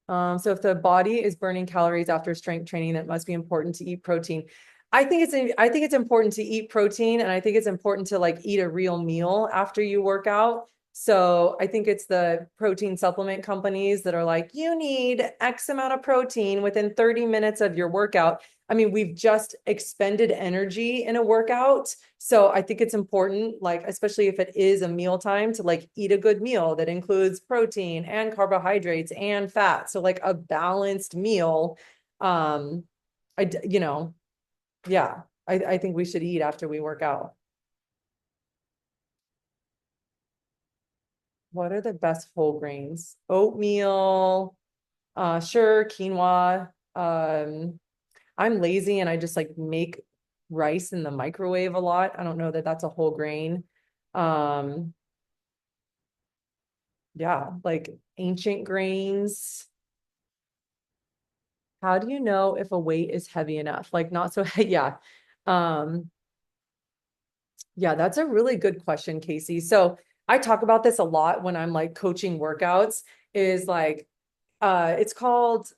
So if the body is burning calories after strength training, that must be important to eat protein. I think it's important to eat protein, and I think it's important to like eat a real meal after you work out. So I think it's the protein supplement companies that are like, you need X amount of protein within 30 minutes of your workout. I mean, we've just expended energy in a workout. So I think it's important, like, especially if it is a meal time, to like eat a good meal that includes protein and carbohydrates and fat. So like a balanced meal. Um, you know, yeah, I think we should eat after we work out. What are the best whole grains? Oatmeal, sure, quinoa. I'm lazy and I just like make rice in the microwave a lot. I don't know that that's a whole grain. Um, yeah, like ancient grains. How do you know if a weight is heavy enough? Like not so, yeah. Um, yeah, that's a really good question, Casey. So I talk about this a lot when I'm like coaching workouts, is like it's called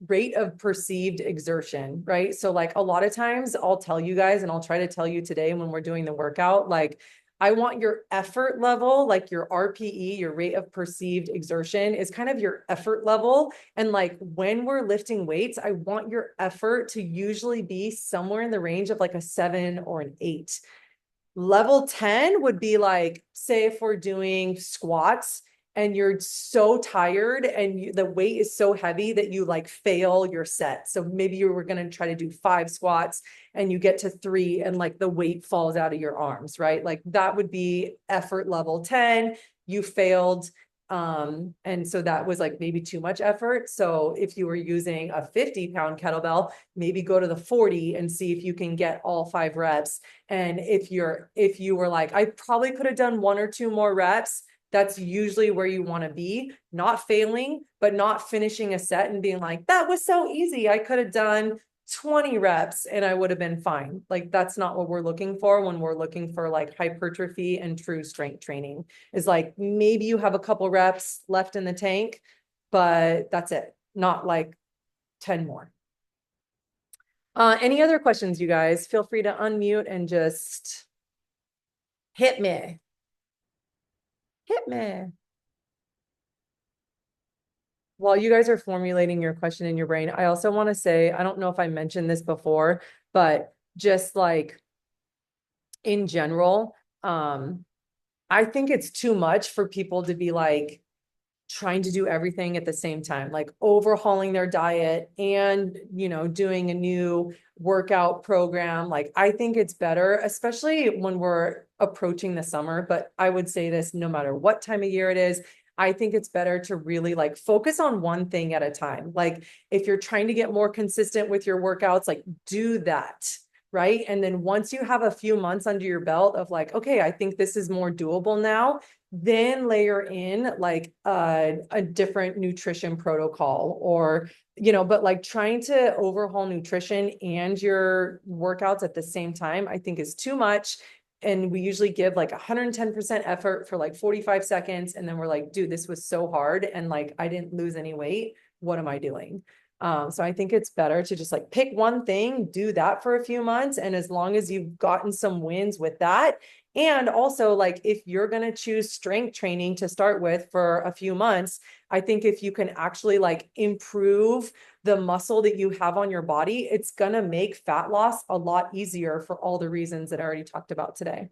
rate of perceived exertion, right? So like a lot of times I'll tell you guys, and I'll try to tell you today when we're doing the workout, like I want your effort level, like your RPE, your rate of perceived exertion is kind of your effort level. And like when we're lifting weights, I want your effort to usually be somewhere in the range of like a 7 or an 8. Level 10 would be like, say, if we're doing squats and you're so tired and the weight is so heavy that you like fail your set. So maybe you were going to try to do 5 squats and you get to 3 and like the weight falls out of your arms, right? Like that would be effort level 10. You failed. And so that was like maybe too much effort. So if you were using a 50-pound kettlebell, maybe go to the 40 and see if you can get all 5 reps. And if you were like, I probably could have done 1 or 2 more reps, that's usually where you want to be, not failing, but not finishing a set and being like, that was so easy. I could have done 20 reps and I would have been fine. Like that's not what we're looking for when we're looking for like hypertrophy and true strength training. Is like maybe you have a couple reps left in the tank, but that's it. Not like 10 more. Any other questions, you guys? Feel free to unmute and just hit me. Hit me. While you guys are formulating your question in your brain, I also want to say, I don't know if I mentioned this before, but just like in general, I think it's too much for people to be like trying to do everything at the same time, like overhauling their diet and, doing a new workout program. Like, I think it's better, especially when we're approaching the summer, but I would say this no matter what time of year it is. I think it's better to really like focus on one thing at a time. Like if you're trying to get more consistent with your workouts, like do that. Right. And then once you have a few months under your belt of like, okay, I think this is more doable now, then layer in like a different nutrition protocol or, but like trying to overhaul nutrition and your workouts at the same time, I think is too much. And we usually give like 110% effort for like 45 seconds. And then we're like, dude, this was so hard. And like, I didn't lose any weight. What am I doing? So I think it's better to just like pick one thing, do that for a few months. And as long as you've gotten some wins with that, and also like if you're going to choose strength training to start with for a few months, I think if you can actually like improve the muscle that you have on your body, it's going to make fat loss a lot easier for all the reasons that I already talked about today.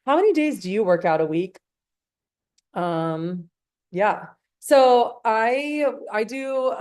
How many days do you work out a week? Yeah. So I do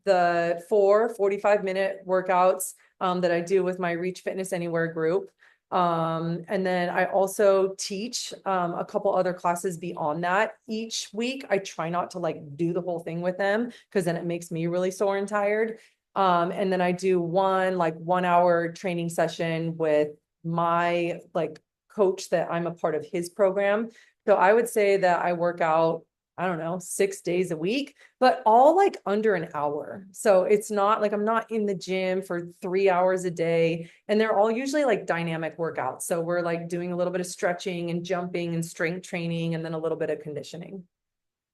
the 45-minute workouts that I do with my Reach Fitness Anywhere group. And then I also teach a couple other classes beyond that each week. I try not to like do the whole thing with them because then it makes me really sore and tired. And then I do one 1-hour training session with my like coach that I'm a part of his program. So I would say that I work out, I don't know, 6 days a week, but all like under an hour. So it's not like I'm not in the gym for 3 hours a day. And they're all usually like dynamic workouts. So we're like doing a little bit of stretching and jumping and strength training and then a little bit of conditioning.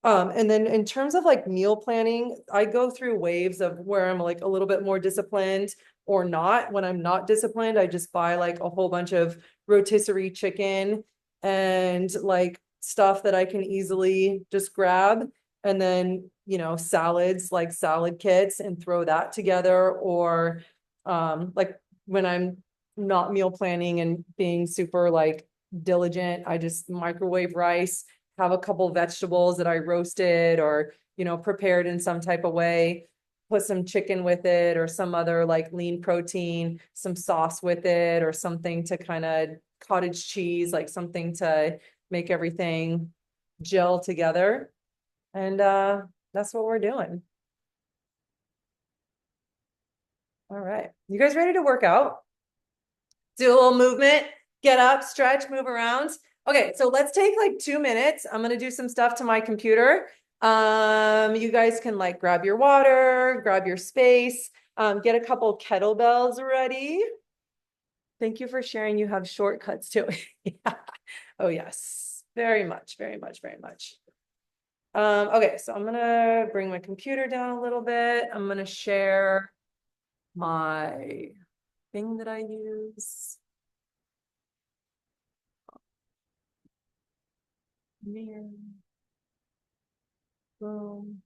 And then in terms of like meal planning, I go through waves of where I'm like a little bit more disciplined or not. When I'm not disciplined, I just buy like a whole bunch of rotisserie chicken and like stuff that I can easily just grab. And then, salads, like salad kits and throw that together. Or like when I'm not meal planning and being super like diligent, I just microwave rice, have a couple vegetables that I roasted or, prepared in some type of way, put some chicken with it or some other like lean protein, some sauce with it or something to kind of cottage cheese, like something to make everything gel together. And that's what we're doing. All right. You guys ready to work out? Do a little movement, get up, stretch, move around. Okay, so let's take like 2 minutes. I'm gonna do some stuff to my computer. You guys can like grab your water, grab your space, get a couple kettlebells ready. Thank you for sharing. You have shortcuts too. Yeah. Oh yes, very much, very much, very much. Okay, so I'm gonna bring my computer down a little bit. I'm gonna share my thing that I use. Here. Boom.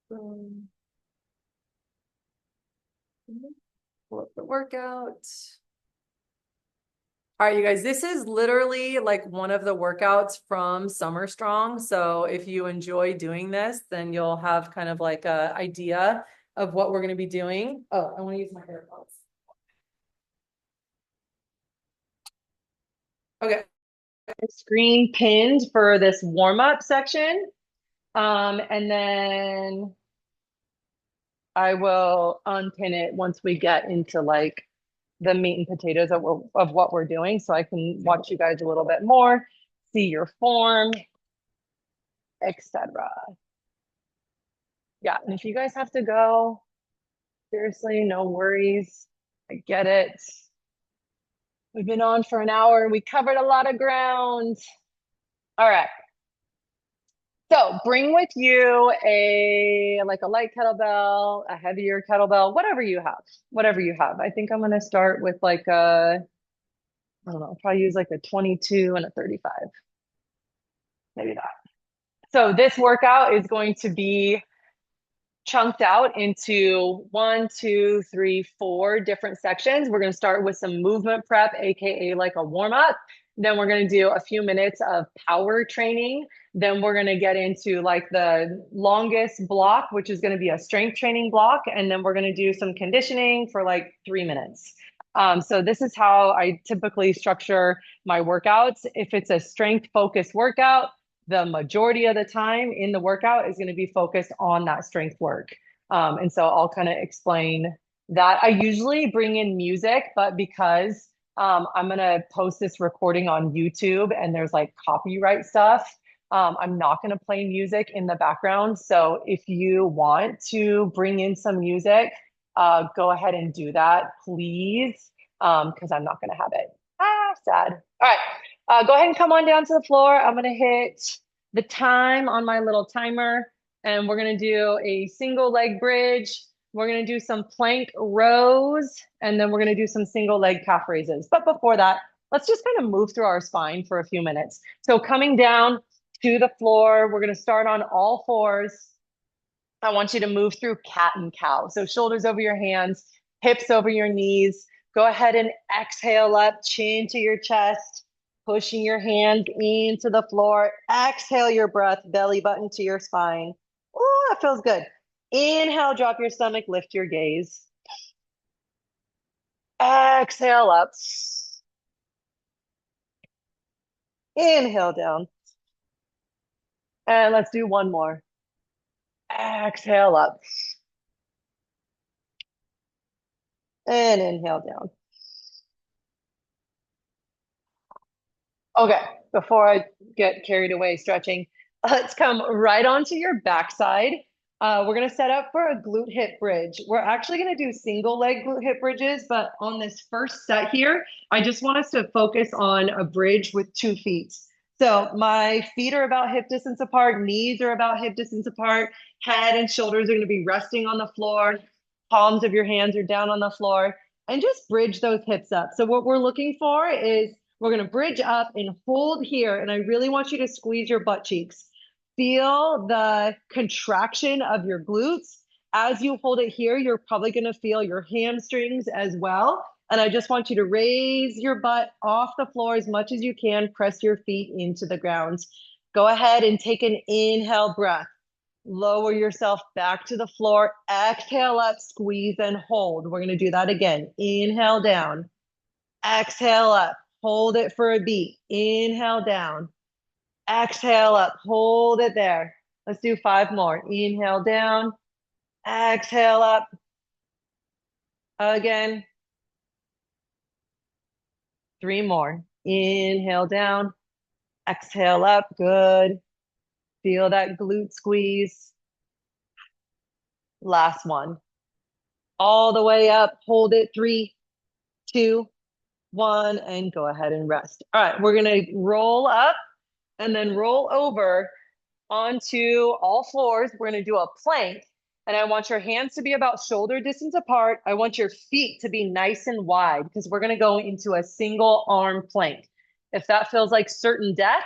Boom. Pull up the workout. All right, you guys, this is literally like one of the workouts from Summer Strong. So if you enjoy doing this, then you'll have kind of like a idea of what we're going to be doing. Oh, I want to use my AirPods. Okay. Screen pinned for this warm-up section. And then I will unpin it once we get into like the meat and potatoes of what we're doing, so I can watch you guys a little bit more, see your form, etc. Yeah, and if you guys have to go, seriously, no worries. I get it. We've been on for an hour. We covered a lot of ground. All right. So bring with you a light kettlebell, a heavier kettlebell, whatever you have, whatever you have. I think I'm gonna start with like a, I don't know, I'll probably use like a 22 and a 35, maybe that. So this workout is going to be chunked out into 1, 2, 3, 4 different sections. We're going to start with some movement prep, aka like a warm up. Then we're going to do a few minutes of power training. Then we're going to get into like the longest block, which is going to be a strength training block. And then we're going to do some conditioning for like 3 minutes. So this is how I typically structure my workouts. If it's a strength focused workout, the majority of the time in the workout is going to be focused on that strength work. And so I'll kind of explain that. I usually bring in music, but because I'm going to post this recording on YouTube and there's like copyright stuff, I'm not going to play music in the background. So if you want to bring in some music, go ahead and do that, please, because I'm not going to have it. Sad. All right. Go ahead and come on down to the floor. I'm going to hit the time on my little timer, and we're going to do a single leg bridge. We're going to do some plank rows, and then we're going to do some single leg calf raises. But before that, let's just kind of move through our spine for a few minutes. So coming down to the floor, we're going to start on all fours. I want you to move through cat and cow. So shoulders over your hands, hips over your knees. Go ahead and exhale up, chin to your chest, pushing your hands into the floor. Exhale your breath, belly button to your spine. Oh, that feels good. Inhale, drop your stomach, lift your gaze. Exhale up. Inhale down. And let's do one more. Exhale up. And inhale down. Okay, before I get carried away stretching, let's come right onto your backside. We're gonna set up for a glute hip bridge. We're actually gonna do single leg glute hip bridges, but on this first set here, I just want us to focus on a bridge with 2 feet. So my feet are about hip distance apart, knees are about hip distance apart, head and shoulders are gonna be resting on the floor, palms of your hands are down on the floor, and just bridge those hips up. So what we're looking for is we're going to bridge up and hold here. And I really want you to squeeze your butt cheeks. Feel the contraction of your glutes. As you hold it here, you're probably going to feel your hamstrings as well. And I just want you to raise your butt off the floor as much as you can. Press your feet into the ground. Go ahead and take an inhale breath. Lower yourself back to the floor. Exhale up, squeeze and hold. We're going to do that again. Inhale down. Exhale up. Hold it for a beat. Inhale down. Exhale up. Hold it there. Let's do 5 more. Inhale down. Exhale up. Again. 3 more. Inhale down. Exhale up. Good. Feel that glute squeeze. Last one. All the way up. Hold it. 3, 2, 1, and go ahead and rest. All right, we're going to roll up and then roll over onto all fours. We're going to do a plank. And I want your hands to be about shoulder distance apart. I want your feet to be nice and wide because we're going to go into a single arm plank. If that feels like certain death,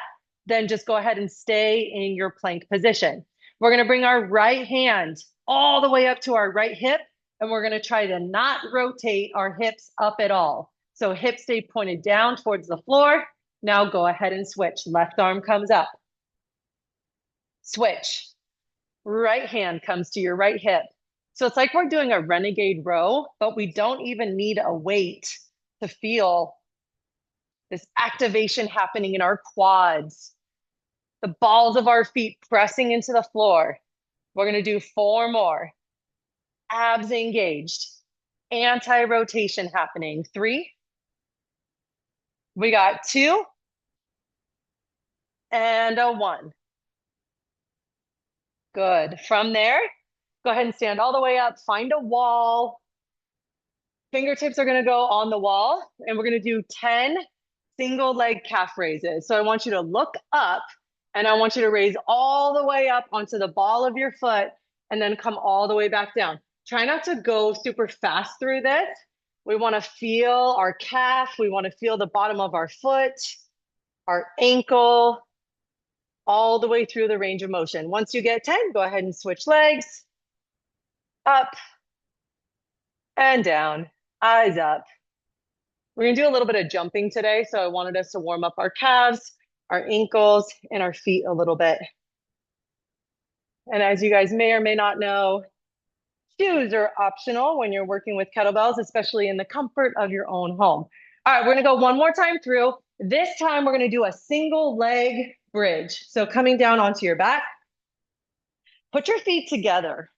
then just go ahead and stay in your plank position. We're going to bring our right hand all the way up to our right hip, and we're going to try to not rotate our hips up at all. So hips stay pointed down towards the floor. Now go ahead and switch. Left arm comes up. Switch. Right hand comes to your right hip. So it's like we're doing a renegade row, but we don't even need a weight to feel this activation happening in our quads, the balls of our feet pressing into the floor. We're going to do 4 more. Abs engaged. Anti-rotation happening. 3. We got 2. And a 1. Good. From there, go ahead and stand all the way up. Find a wall. Fingertips are going to go on the wall, and we're going to do 10 single leg calf raises. So I want you to look up, and I want you to raise all the way up onto the ball of your foot, and then come all the way back down. Try not to go super fast through this. We want to feel our calf. We want to feel the bottom of our foot, our ankle, all the way through the range of motion. Once you get 10, go ahead and switch legs. Up and down, eyes up. We're gonna do a little bit of jumping today, so I wanted us to warm up our calves, our ankles, and our feet a little bit. And as you guys may or may not know, shoes are optional when you're working with kettlebells, especially in the comfort of your own home. All right, we're gonna go one more time through. This time we're gonna do a single leg bridge. So coming down onto your back, put your feet together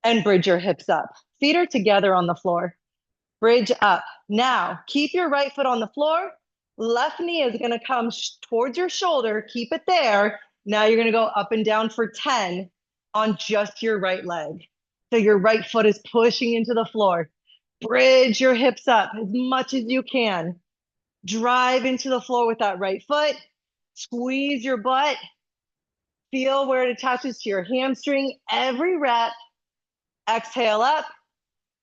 and bridge your hips up. Feet are together on the floor. Bridge up. Now, keep your right foot on the floor. Left knee is going to come towards your shoulder. Keep it there. Now you're going to go up and down for 10 on just your right leg. So your right foot is pushing into the floor. Bridge your hips up as much as you can. Drive into the floor with that right foot. Squeeze your butt. Feel where it attaches to your hamstring every rep. Exhale up.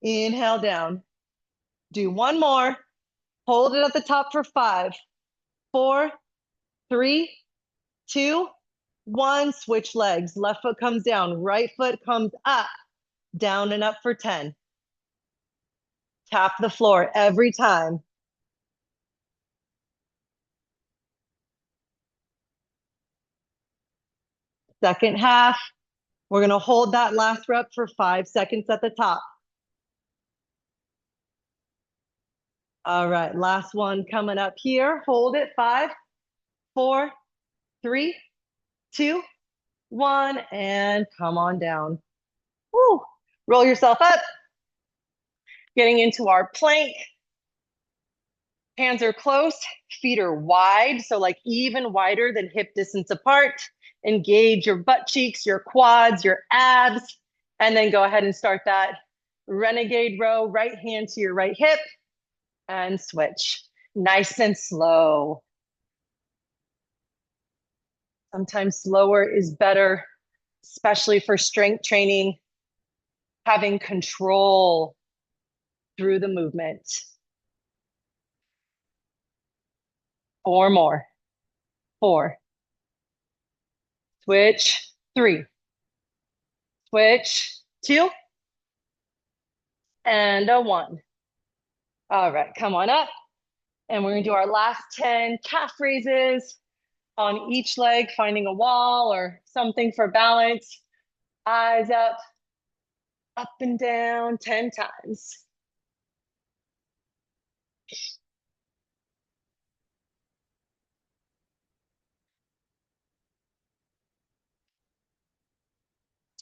Inhale down. Do 1 more. Hold it at the top for 5, 4, 3, 2, 1. Switch legs. Left foot comes down. Right foot comes up. Down and up for 10. Tap the floor every time. Second half. We're going to hold that last rep for 5 seconds at the top. All right, last one coming up here. Hold it. 5, 4, 3, 2, 1, and come on down. Woo. Roll yourself up. Getting into our plank. Hands are close, feet are wide, so like even wider than hip distance apart. Engage your butt cheeks, your quads, your abs, and then go ahead and start that renegade row. Right hand to your right hip and switch. Nice and slow. Sometimes slower is better, especially for strength training, having control through the movement. 4 more. 4. Switch. 3. Switch. 2. And a 1. All right, come on up. And we're gonna do our last 10 calf raises on each leg, finding a wall or something for balance. Eyes up and down 10 times.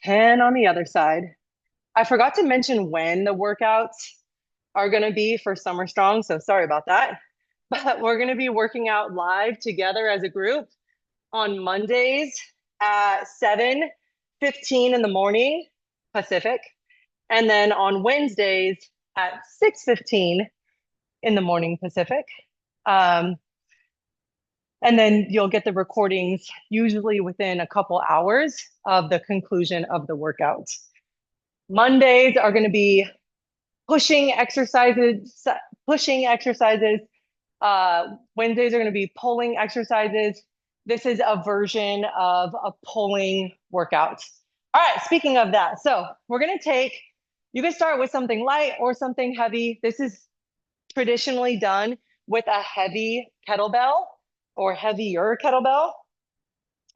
And on the other side. I forgot to mention when the workouts are going to be for Summer Strong, so sorry about that. But we're going to be working out live together as a group on Mondays at 7:15 in the morning Pacific, and then on Wednesdays at 6:15 in the morning Pacific. And And then you'll get the recordings usually within a couple hours of the conclusion of the workout. Mondays are going to be pushing exercises. Wednesdays are going to be pulling exercises. This is a version of a pulling workout. All right, speaking of that, so we're going to take, you can start with something light or something heavy. This is traditionally done with a heavy kettlebell or heavier kettlebell.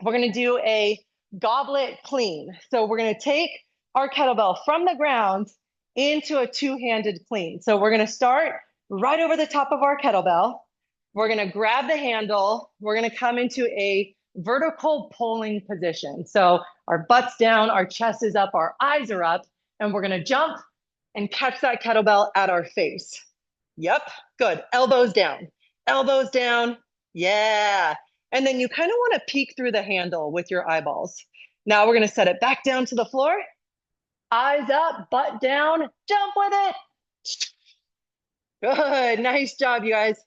We're going to do a goblet clean. So we're going to take our kettlebell from the ground into a two-handed clean. So we're going to start right over the top of our kettlebell. We're going to grab the handle. We're going to come into a vertical pulling position. So our butt's down, our chest is up, our eyes are up, and we're going to jump and catch that kettlebell at our face. Yep, good. Elbows down, elbows down. Yeah. And then you kind of want to peek through the handle with your eyeballs. Now we're going to set it back down to the floor. Eyes up, butt down, jump with it. Good, nice job, you guys.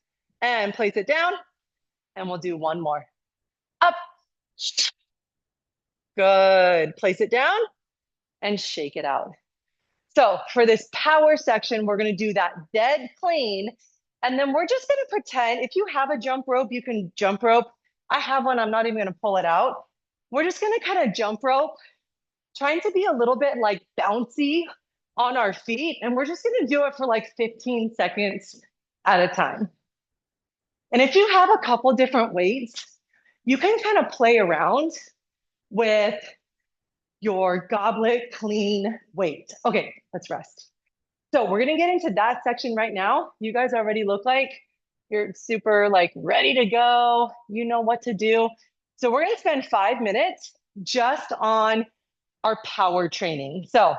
And place it down, and we'll do one more. Up. Good, place it down, and shake it out. So for this power section, we're gonna do that dead clean, and then we're just gonna pretend, if you have a jump rope, you can jump rope. I have one, I'm not even gonna pull it out. We're just gonna kind of jump rope, trying to be a little bit like bouncy on our feet. And we're just gonna do it for like 15 seconds at a time. And if you have a couple different weights, you can kind of play around with your goblet clean weight. Okay, let's rest. So we're gonna get into that section right now. You guys already look like you're super like ready to go. You know what to do. So we're gonna spend 5 minutes just on our power training. So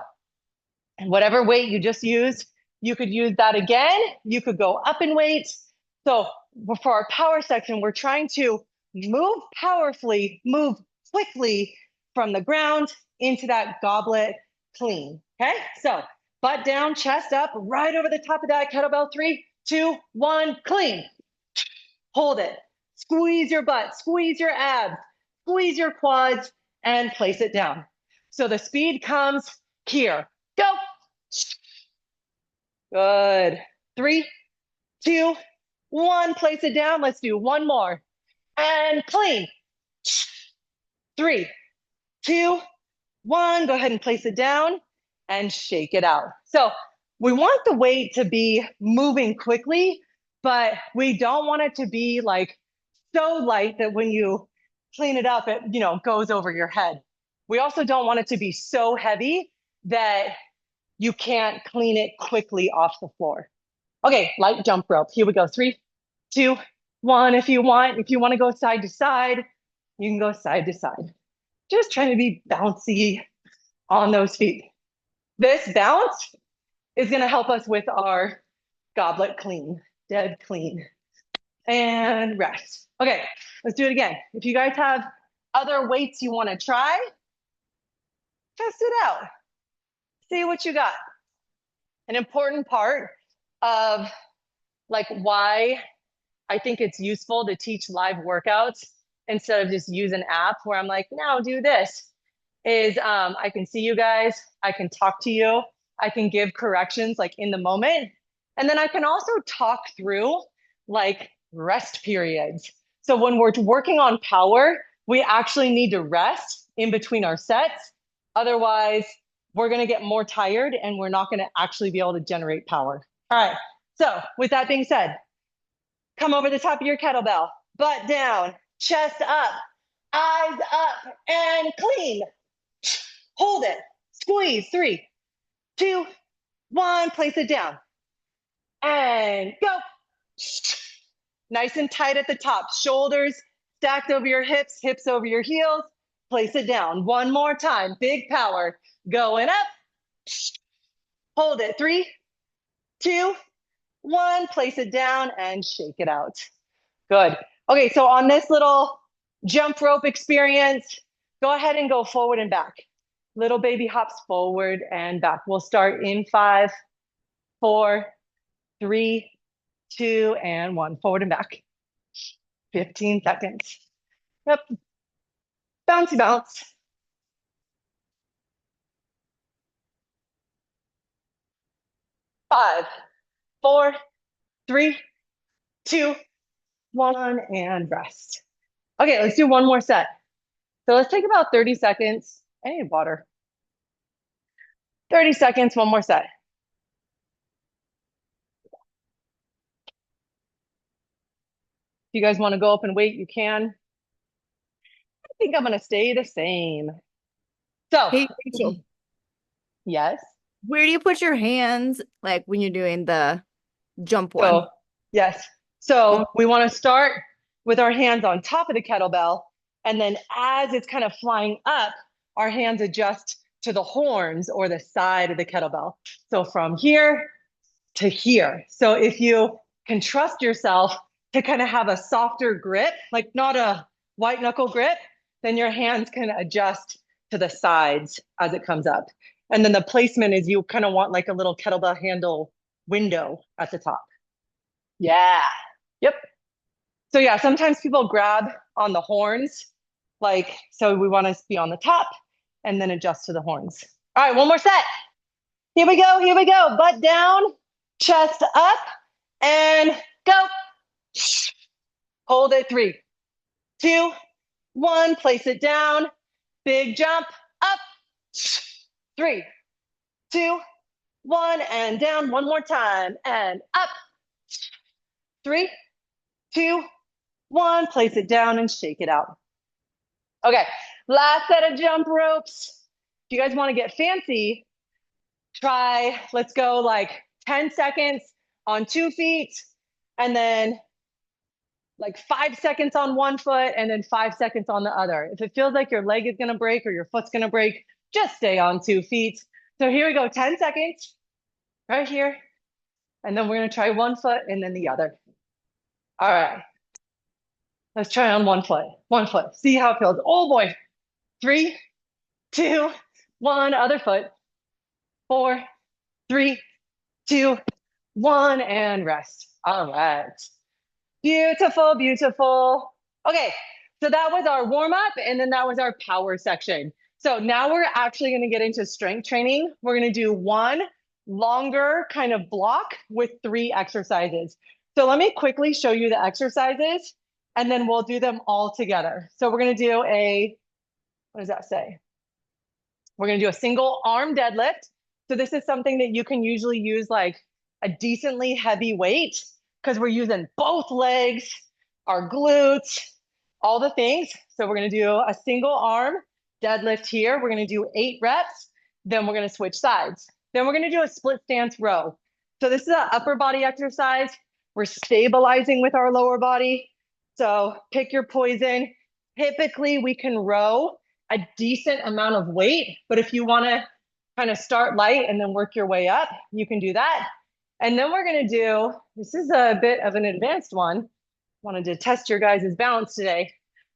whatever weight you just used, you could use that again. You could go up in weight. So for our power section, we're trying to move powerfully, move quickly from the ground into that goblet clean. Okay, so butt down, chest up, right over the top of that kettlebell. 3, 2, 1, clean. Hold it. Squeeze your butt, squeeze your abs, squeeze your quads, and place it down. So the speed comes here. Go. Good. 3, 2, 1. Place it down. Let's do one more. And clean. 3, 2, 1. Go ahead and place it down and shake it out. So we want the weight to be moving quickly, but we don't want it to be like so light that when you clean it up, it goes over your head. We also don't want it to be so heavy that you can't clean it quickly off the floor. Okay, light jump rope. Here we go. 3, 2, 1. If you want to go side to side, you can go side to side. Just trying to be bouncy on those feet. This bounce is going to help us with our goblet clean, dead clean. And rest. Okay, let's do it again. If you guys have other weights you want to try, test it out. See what you got. An important part of like why I think it's useful to teach live workouts instead of just use an app where I'm like, now do this, is I can see you guys, I can talk to you, I can give corrections like in the moment. And then I can also talk through like rest periods. So when we're working on power, we actually need to rest in between our sets. Otherwise, we're going to get more tired and we're not going to actually be able to generate power. All right. So with that being said, come over the top of your kettlebell, butt down, chest up, eyes up, and clean. Hold it. Squeeze. 3, 2, 1. Place it down. And go. Nice and tight at the top. Shoulders stacked over your hips, hips over your heels. Place it down. One more time. Big power. Going up. Hold it. 3, 2, 1. Place it down and shake it out. Good. Okay, so on this little jump rope experience, go ahead and go forward and back. Little baby hops forward and back. We'll start in 5, 4, 3, 2, and 1. Forward and back. 15 seconds. Yep. Bouncy bounce. 5, 4, 3, 2, 1, and rest. Okay, let's do one more set. So let's take about 30 seconds. I need water. 30 seconds, one more set. If you guys want to go up and wait, you can. I think I'm going to stay the same. So, Hey, Rachel, yes. where do you put your hands like when you're doing the jump one? So, yes. So we want to start with our hands on top of the kettlebell. And then as it's kind of flying up, our hands adjust to the horns or the side of the kettlebell. So from here to here. So if you can trust yourself to kind of have a softer grip, like not a white knuckle grip, then your hands can adjust to the sides as it comes up. And then the placement is you kind of want like a little kettlebell handle window at the top. Yeah. Yep. So yeah, sometimes people grab on the horns, like, so we want to be on the top and then adjust to the horns. All right, one more set. Here we go. Here we go. Butt down, chest up, and go. Hold it. 3, 2, 1. Place it down. Big jump up. 3, 2, 1, and down. One more time. And up. 3, 2, 1. Place it down and shake it out. Okay, last set of jump ropes. If you guys want to get fancy, try, let's go like 10 seconds on 2 feet, and then like 5 seconds on 1 foot, and then 5 seconds on the other. If it feels like your leg is gonna break or your foot's gonna break, just stay on 2 feet. So here we go, 10 seconds, right here. And then we're gonna try 1 foot and then the other. All right. Let's try on 1 foot. 1 foot. See how it feels. Oh boy. 3, 2, 1. Other foot. 4, 3, 2, 1, and rest. All right. Beautiful, beautiful. Okay, so that was our warm up, and then that was our power section. So now we're actually going to get into strength training. We're going to do one longer kind of block with 3 exercises. So let me quickly show you the exercises, and then we'll do them all together. So we're going to do what does that say? We're going to do a single arm deadlift. So this is something that you can usually use like a decently heavy weight because we're using both legs, our glutes, all the things. So we're going to do a single arm deadlift here. We're going to do 8 reps. Then we're going to switch sides. Then we're going to do a split stance row. So this is an upper body exercise. We're stabilizing with our lower body. So pick your poison. Typically, we can row a decent amount of weight, but if you want to kind of start light and then work your way up, you can do that. And then we're going to do, this is a bit of an advanced one. Wanted to test your guys' balance today.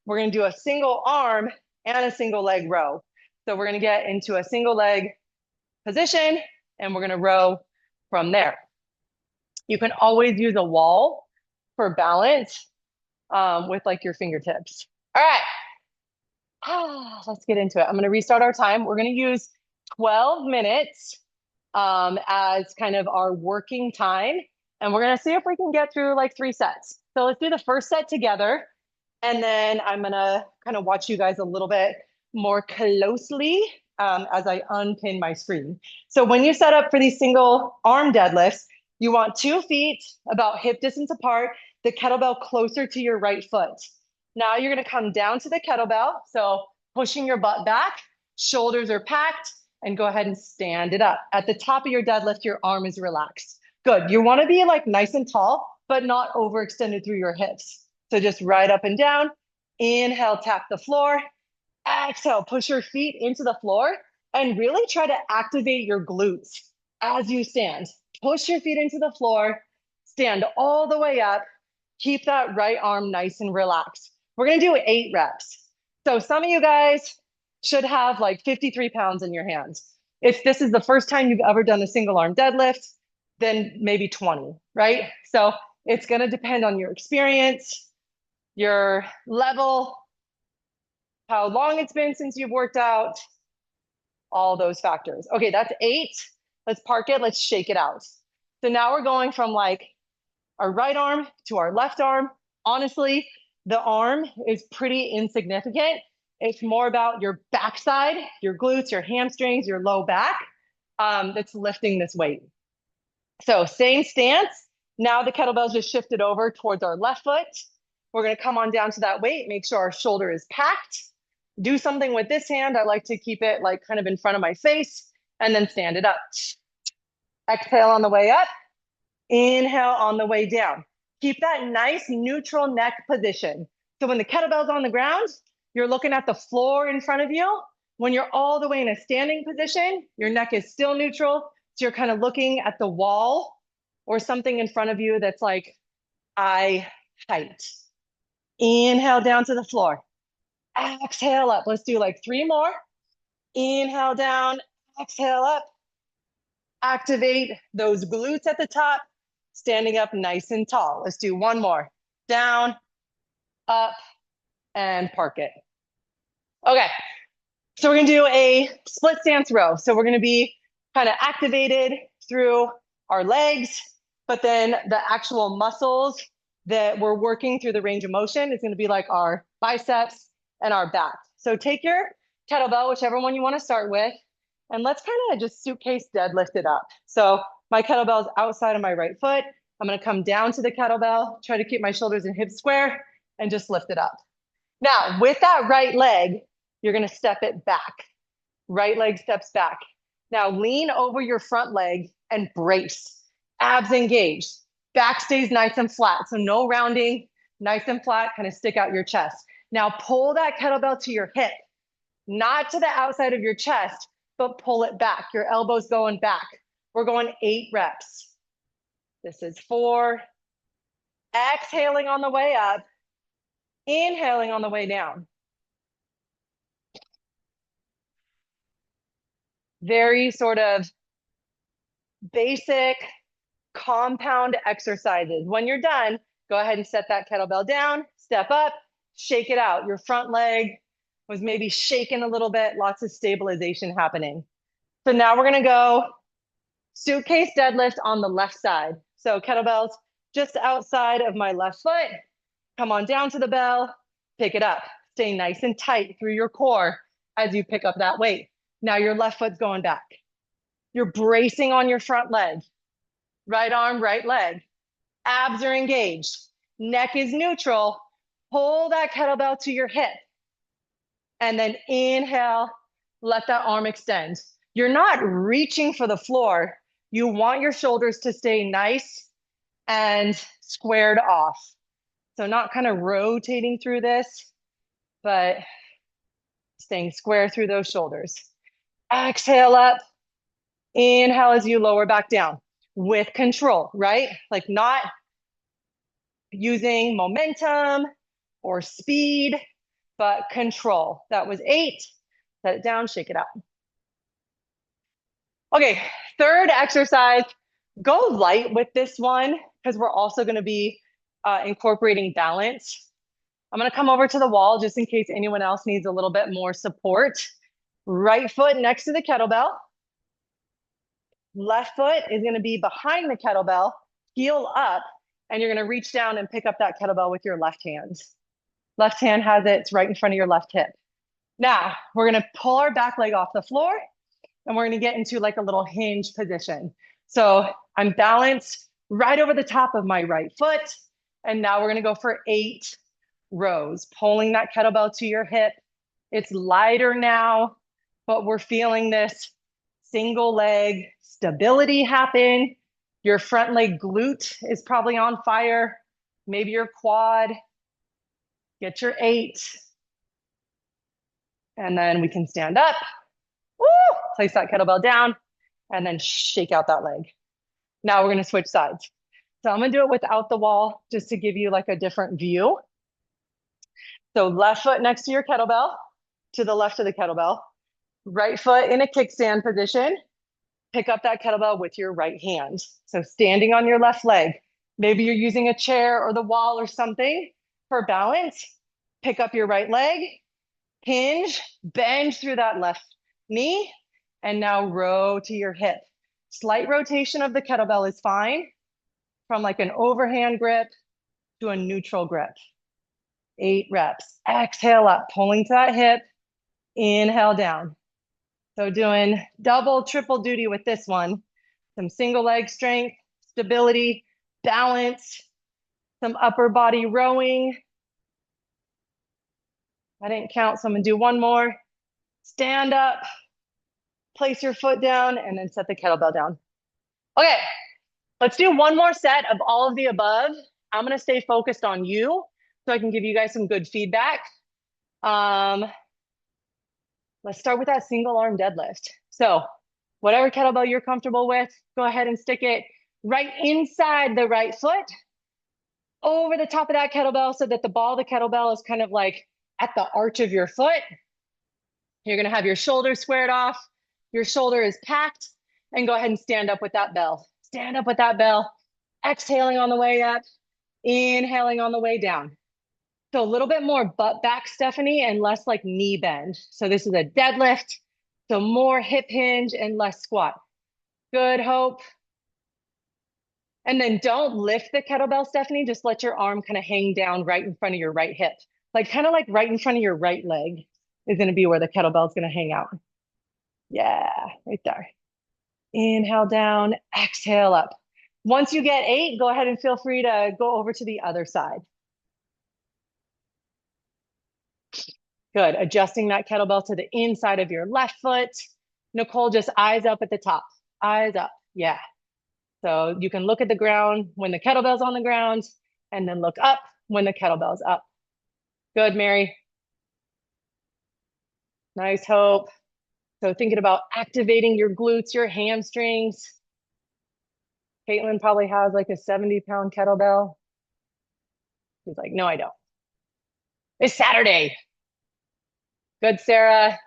We're going to do a single arm and a single leg row. So we're going to get into a single leg position and we're going to row from there. You can always use a wall for balance with like your fingertips. All right. Let's get into it. I'm going to restart our time. We're going to use 12 minutes as kind of our working time. And we're going to see if we can get through like 3 sets. So let's do the first set together. And then I'm going to kind of watch you guys a little bit more closely as I unpin my screen. So when you set up for these single arm deadlifts, you want 2 feet about hip distance apart, the kettlebell closer to your right foot. Now you're going to come down to the kettlebell. So pushing your butt back, shoulders are packed, and go ahead and stand it up. At the top of your deadlift, your arm is relaxed. Good. You want to be like nice and tall, but not overextended through your hips. So just right up and down. Inhale, tap the floor. Exhale, push your feet into the floor and really try to activate your glutes as you stand. Push your feet into the floor, stand all the way up. Keep that right arm nice and relaxed. We're going to do 8 reps. So some of you guys should have like 53 pounds in your hands. If this is the first time you've ever done a single arm deadlift, then maybe 20, right? So it's going to depend on your experience. your level, how long it's been since you've worked out, all those factors. Okay, that's 8. Let's park it. Let's shake it out. So now we're going from like our right arm to our left arm. Honestly, the arm is pretty insignificant. It's more about your backside, your glutes, your hamstrings, your low back that's lifting this weight. So same stance. Now the kettlebell's just shifted over towards our left foot. We're going to come on down to that weight, make sure our shoulder is packed. Do something with this hand. I like to keep it like kind of in front of my face and then stand it up. Exhale on the way up. Inhale on the way down. Keep that nice neutral neck position. So when the kettlebell's on the ground, you're looking at the floor in front of you. When you're all the way in a standing position, your neck is still neutral. So you're kind of looking at the wall or something in front of you that's like eye height. Inhale down to the floor. Exhale up. Let's do like 3 more. Inhale down, exhale up. Activate those glutes at the top, standing up nice and tall. Let's do 1 more. Down, up, and park it. Okay, so we're gonna do a split stance row. So we're gonna be kind of activated through our legs, but then the actual muscles that we're working through the range of motion is gonna be like our biceps and our back. So take your kettlebell, whichever one you wanna start with, and let's kind of just suitcase deadlift it up. So my kettlebell is outside of my right foot. I'm gonna come down to the kettlebell, try to keep my shoulders and hips square, and just lift it up. Now, with that right leg, you're gonna step it back. Right leg steps back. Now lean over your front leg and brace. Abs engaged. Back stays nice and flat, so no rounding, nice and flat, kind of stick out your chest. Now pull that kettlebell to your hip, not to the outside of your chest, but pull it back. Your elbow's going back. We're going 8 reps. This is 4. Exhaling on the way up. Inhaling on the way down. Very sort of basic compound exercises. When you're done, go ahead and set that kettlebell down, step up, shake it out. Your front leg was maybe shaking a little bit, lots of stabilization happening. So now we're gonna go suitcase deadlift on the left side. So kettlebells just outside of my left foot. Come on down to the bell, pick it up. Stay nice and tight through your core as you pick up that weight. Now your left foot's going back. You're bracing on your front leg. Right arm, right leg. Abs are engaged. Neck is neutral. Pull that kettlebell to your hip. And then inhale, let that arm extend. You're not reaching for the floor. You want your shoulders to stay nice and squared off. So not kind of rotating through this, but staying square through those shoulders. Exhale up. Inhale as you lower back down with control, right? Like not using momentum or speed, but control. That was 8. Set it down, shake it out. Okay, third exercise, go light with this one because we're also going to be incorporating balance. I'm going to come over to the wall just in case anyone else needs a little bit more support. Right foot next to the kettlebell. Left foot is going to be behind the kettlebell, heel up, and you're going to reach down and pick up that kettlebell with your left hand. Left hand has it, it's right in front of your left hip. Now, we're going to pull our back leg off the floor, and we're going to get into like a little hinge position. So I'm balanced right over the top of my right foot, and now we're going to go for 8 rows, pulling that kettlebell to your hip. It's lighter now, but we're feeling this single leg stability happen. Your front leg glute is probably on fire. Maybe your quad. Get your 8. And then we can stand up. Woo! Place that kettlebell down and then shake out that leg. Now we're going to switch sides. So I'm going to do it without the wall just to give you like a different view. So left foot next to your kettlebell, to the left of the kettlebell. Right foot in a kickstand position. Pick up that kettlebell with your right hand. So standing on your left leg. Maybe you're using a chair or the wall or something. For balance, pick up your right leg, hinge, bend through that left knee, and now row to your hip. Slight rotation of the kettlebell is fine, from like an overhand grip to a neutral grip. 8 reps. Exhale up, pulling to that hip. Inhale down. So doing double, triple duty with this one. Some single leg strength, stability, balance, some upper body rowing. I didn't count, so I'm gonna do one more. Stand up, place your foot down, and then set the kettlebell down. Okay, let's do one more set of all of the above. I'm gonna stay focused on you so I can give you guys some good feedback. Let's start with that single arm deadlift. So whatever kettlebell you're comfortable with, go ahead and stick it right inside the right foot, over the top of that kettlebell so that the ball of the kettlebell is kind of like at the arch of your foot. You're gonna have your shoulders squared off, your shoulder is packed, and go ahead and stand up with that bell. Stand up with that bell, exhaling on the way up, inhaling on the way down. So a little bit more butt back, Stephanie, and less like knee bend. So this is a deadlift, so more hip hinge and less squat. Good, Hope. And then don't lift the kettlebell, Stephanie, just let your arm kind of hang down right in front of your right hip. Like kind of like right in front of your right leg is gonna be where the kettlebell is gonna hang out. Yeah, right there. Inhale down, exhale up. Once you get 8, go ahead and feel free to go over to the other side. Good, adjusting that kettlebell to the inside of your left foot. Nicole, just eyes up at the top, eyes up, yeah. So you can look at the ground when the kettlebell's on the ground and then look up when the kettlebell's up. Good, Mary. Nice, Hope. So thinking about activating your glutes, your hamstrings. Caitlin probably has like a 70-pound kettlebell. She's like, no, I don't. It's Saturday. Good, Sarah.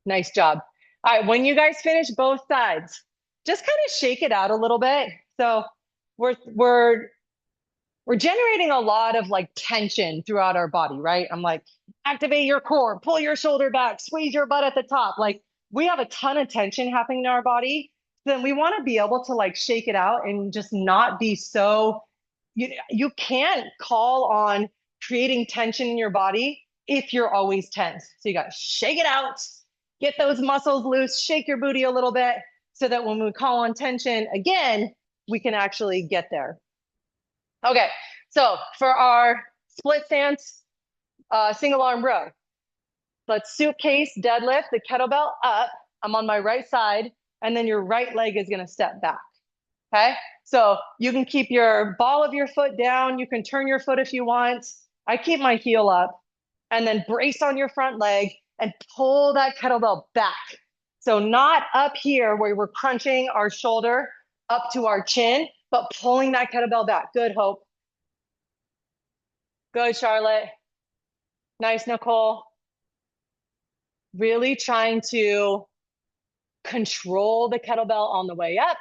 Nice job. All right, when you guys finish both sides, just kind of shake it out a little bit. So we're generating a lot of like tension throughout our body, right? I'm like, activate your core, pull your shoulder back, squeeze your butt at the top. Like we have a ton of tension happening in our body. Then we want to be able to like shake it out and just not be so, you can't call on creating tension in your body if you're always tense. So you got to shake it out, get those muscles loose, shake your booty a little bit so that when we call on tension again, we can actually get there. Okay, so for our split stance, single arm row, let's suitcase deadlift the kettlebell up. I'm on my right side, and then your right leg is gonna step back, okay? So you can keep your ball of your foot down. You can turn your foot if you want. I keep my heel up, and then brace on your front leg and pull that kettlebell back. So not up here where we're crunching our shoulder up to our chin, but pulling that kettlebell back. Good, Hope. Good, Charlotte. Nice, Nicole. Really trying to control the kettlebell on the way up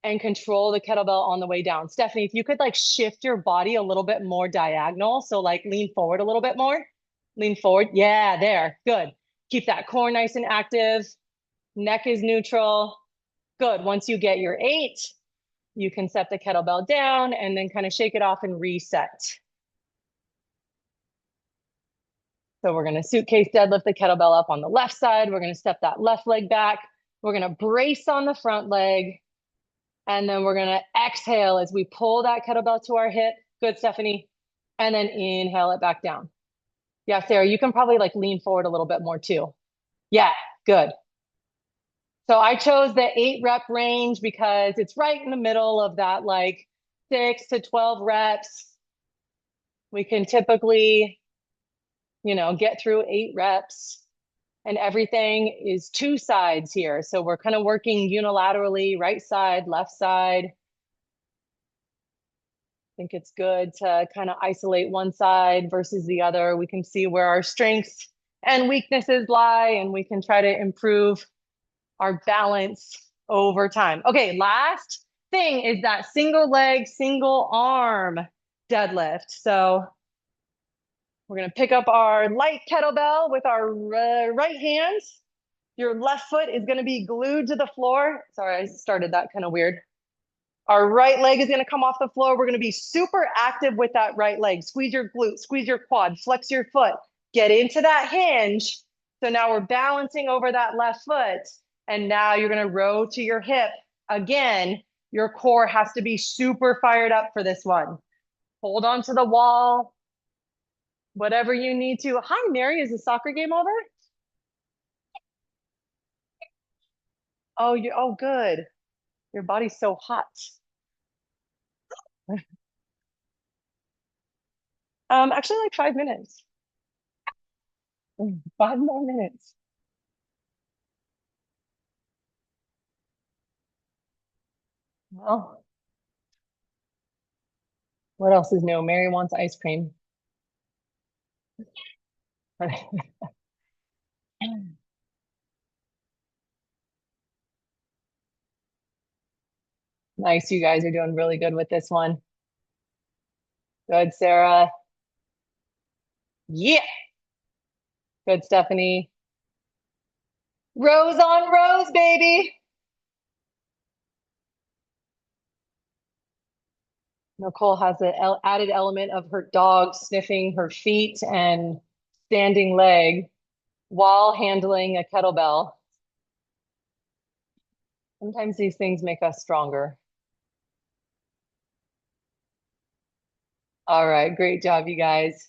and control the kettlebell on the way down. Stephanie, if you could like shift your body a little bit more diagonal. So like lean forward a little bit more. Lean forward. Yeah, there. Good. Keep that core nice and active. Neck is neutral. Good. Once you get your 8, you can set the kettlebell down and then kind of shake it off and reset. So we're going to suitcase deadlift the kettlebell up on the left side. We're going to step that left leg back. We're going to brace on the front leg. And then we're going to exhale as we pull that kettlebell to our hip. Good, Stephanie. And then inhale it back down. Yeah, Sarah, you can probably like lean forward a little bit more too. Yeah, good. So I chose the 8 rep range because it's right in the middle of that like 6 to 12 reps. We can typically, get through 8 reps, and everything is 2 sides here. So we're kind of working unilaterally, right side, left side. I think it's good to kind of isolate one side versus the other. We can see where our strengths and weaknesses lie, and we can try to improve our balance over time. Okay, last thing is that single leg, single arm deadlift. So We're gonna pick up our light kettlebell with our right hand. Your left foot is gonna be glued to the floor. Sorry, I started that kind of weird. Our right leg is gonna come off the floor. We're gonna be super active with that right leg. Squeeze your glute, squeeze your quad, flex your foot, get into that hinge. So now we're balancing over that left foot. And now you're gonna row to your hip. Again, your core has to be super fired up for this one. Hold on to the wall, whatever you need to. Hi, Mary, is the soccer game over? Oh, good. Your body's so hot. Actually like 5 minutes. 5 more minutes. Well, what else is new? Mary wants ice cream. Nice, you guys are doing really good with this one. Good, Sarah. Yeah. Good, Stephanie. Rows on rows, baby. Nicole has an added element of her dog sniffing her feet and standing leg while handling a kettlebell. Sometimes these things make us stronger. All right, great job, you guys.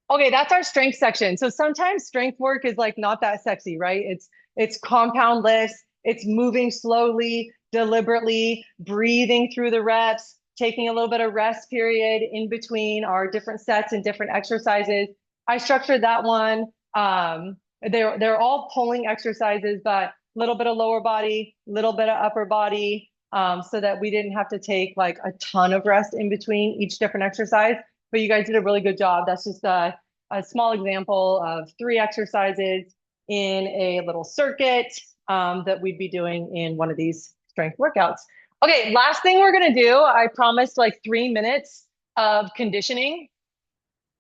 Okay, that's our strength section. So sometimes strength work is like not that sexy, right? It's compound lifts, it's moving slowly, deliberately, breathing through the reps, taking a little bit of rest period in between our different sets and different exercises. I structured that one. They're all pulling exercises, but a little bit of lower body, little bit of upper body, so that we didn't have to take like a ton of rest in between each different exercise. But you guys did a really good job. That's just a small example of 3 exercises in a little circuit that we'd be doing in one of these strength workouts. Okay, last thing we're gonna do, I promised like 3 minutes of conditioning.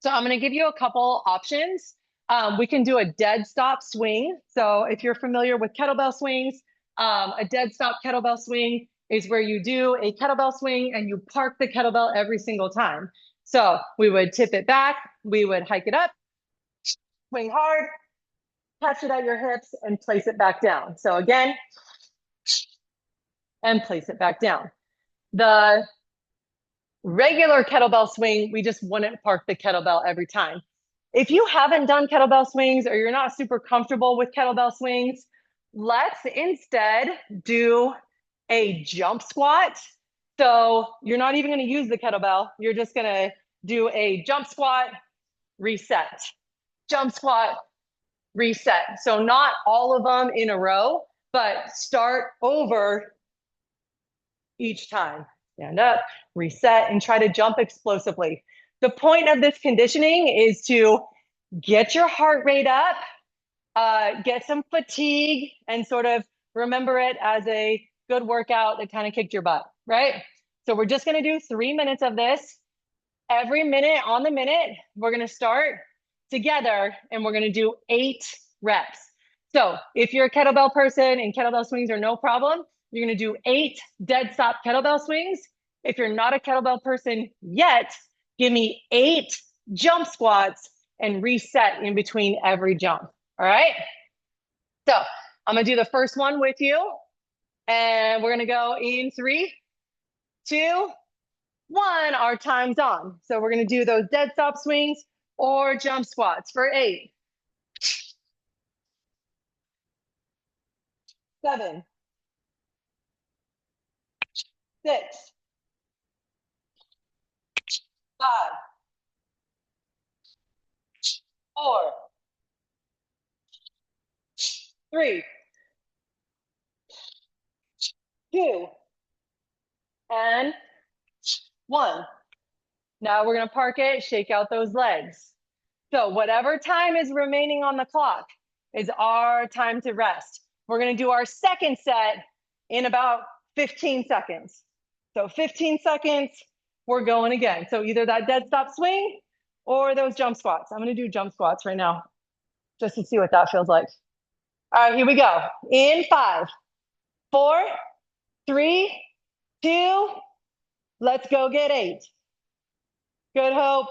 So I'm gonna give you a couple options. We can do a dead stop swing. So if you're familiar with kettlebell swings, a dead stop kettlebell swing is where you do a kettlebell swing and you park the kettlebell every single time. So we would tip it back, we would hike it up, swing hard, catch it at your hips and place it back down. So again, and place it back down. The regular kettlebell swing, we just wouldn't park the kettlebell every time. If you haven't done kettlebell swings or you're not super comfortable with kettlebell swings, let's instead do a jump squat. So you're not even going to use the kettlebell. You're just going to do a jump squat, reset, jump squat, reset. So not all of them in a row, but start over each time. Stand up, reset, and try to jump explosively. The point of this conditioning is to get your heart rate up, get some fatigue, and sort of remember it as a good workout that kind of kicked your butt, right? So we're just going to do 3 minutes of this. Every minute on the minute, we're going to start together and we're going to do 8 reps. So if you're a kettlebell person and kettlebell swings are no problem, you're going to do 8 dead stop kettlebell swings. If you're not a kettlebell person yet, give me 8 jump squats and reset in between every jump. All right. So I'm going to do the first one with you. And we're going to go in 3, 2, 1. Our time's on. So we're going to do those dead stop swings or jump squats for 8, 7, 6, 5, 4, 3, 2, and 1. Now we're going to park it, shake out those legs. So whatever time is remaining on the clock is our time to rest. We're going to do our second set in about 15 seconds. So 15 seconds, we're going again. So either that dead stop swing or those jump squats. I'm gonna do jump squats right now, just to see what that feels like. All right, here we go. In 5, 4, 3, 2, let's go get 8. Good hope.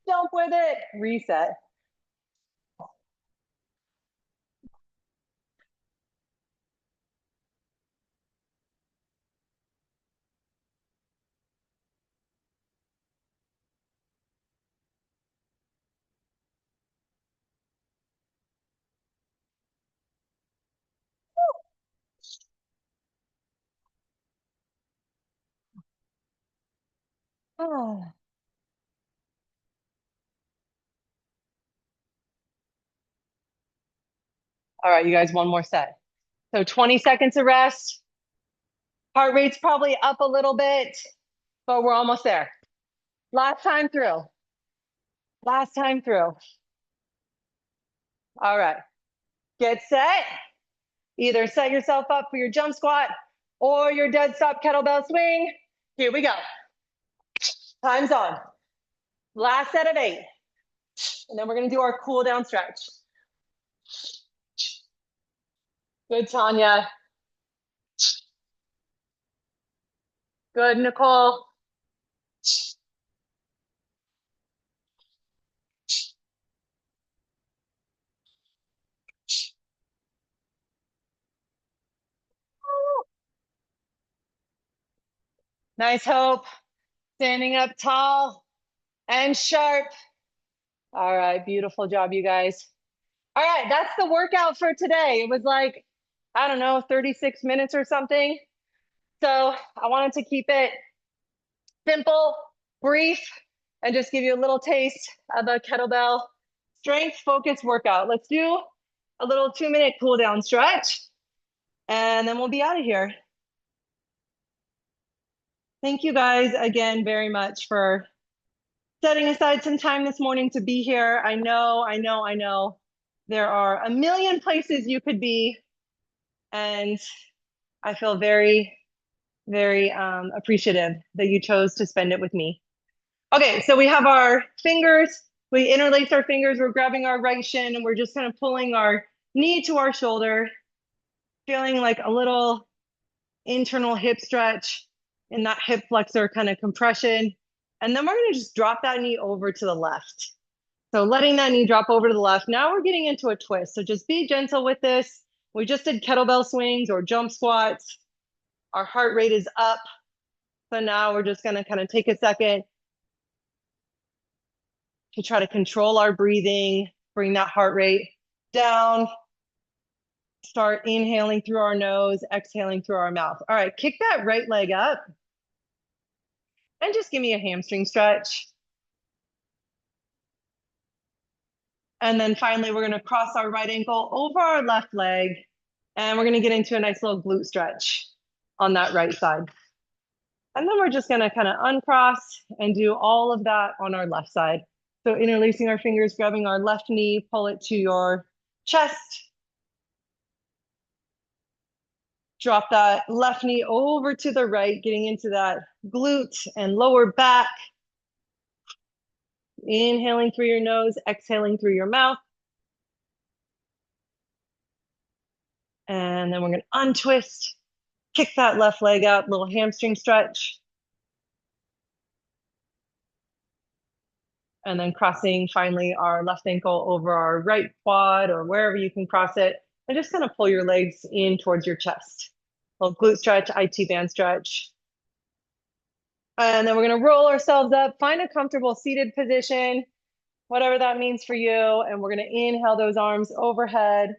Jump with it. Reset. Oh. All right, you guys, one more set. So 20 seconds of rest. Heart rate's probably up a little bit, but we're almost there. Last time through. Last time through. All right, get set. Either set yourself up for your jump squat or your dead stop kettlebell swing. Here we go. Time's on. Last set of 8. And then we're gonna do our cool down stretch. Good, Tanya. Good, Nicole. Nice, Hope. Standing up tall and sharp. All right, beautiful job, you guys. All right, that's the workout for today. It was like, I don't know, 36 minutes or something. So I wanted to keep it simple, brief, and just give you a little taste of a kettlebell strength focused workout. Let's do a little 2-minute cool down stretch, and then we'll be out of here. Thank you guys again very much for setting aside some time this morning to be here. I know. There are a million places you could be, and I feel very, very appreciative that you chose to spend it with me. Okay, so we have our fingers. We interlace our fingers. We're grabbing our right shin, and we're just kind of pulling our knee to our shoulder, feeling like a little internal hip stretch in that hip flexor kind of compression. And then we're going to just drop that knee over to the left. So letting that knee drop over to the left. Now we're getting into a twist. So just be gentle with this. We just did kettlebell swings or jump squats. Our heart rate is up. So now we're just going to kind of take a second to try to control our breathing, bring that heart rate down. Start inhaling through our nose, exhaling through our mouth. All right, kick that right leg up. And just give me a hamstring stretch. And then finally, we're gonna cross our right ankle over our left leg. And we're gonna get into a nice little glute stretch on that right side. And then we're just gonna kind of uncross and do all of that on our left side. So interlacing our fingers, grabbing our left knee, pull it to your chest. Drop that left knee over to the right, getting into that glute and lower back. Inhaling through your nose, exhaling through your mouth. And then we're going to untwist, kick that left leg out, little hamstring stretch. And then crossing finally our left ankle over our right quad or wherever you can cross it. And just kind of pull your legs in towards your chest. Little glute stretch, IT band stretch. And then we're going to roll ourselves up, find a comfortable seated position, whatever that means for you. And we're going to inhale those arms overhead,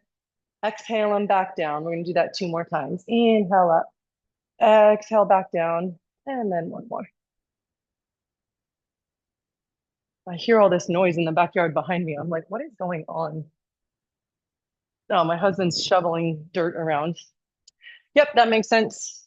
exhale them back down. We're going to do that 2 more times. Inhale up, exhale back down, and then 1 more. I hear all this noise in the backyard behind me. I'm like, what is going on? Oh, my husband's shoveling dirt around. Yep, that makes sense.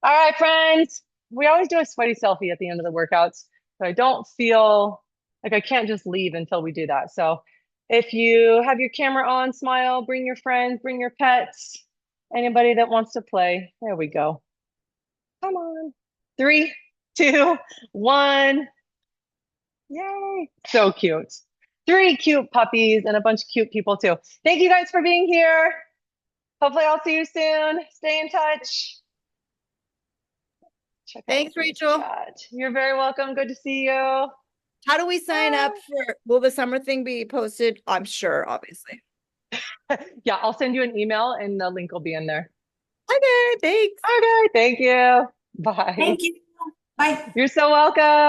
All right, friends. We always do a sweaty selfie at the end of the workouts. So I don't feel like I can't just leave until we do that. So if you have your camera on, smile, bring your friends, bring your pets, anybody that wants to play. There we go. Come on. 3, 2, 1. Yay. So cute. 3 cute puppies and a bunch of cute people too. Thank you guys for being here. Hopefully I'll see you soon. Stay in touch. Check out Thanks, this Rachel. chat. You're very welcome. Good to see you. How do we sign up for, will the summer thing be posted? I'm sure, obviously. Yeah, I'll send you an email and the link will be in there. Okay, thanks. Okay, thank you. Bye. Thank you. Bye. You're so welcome.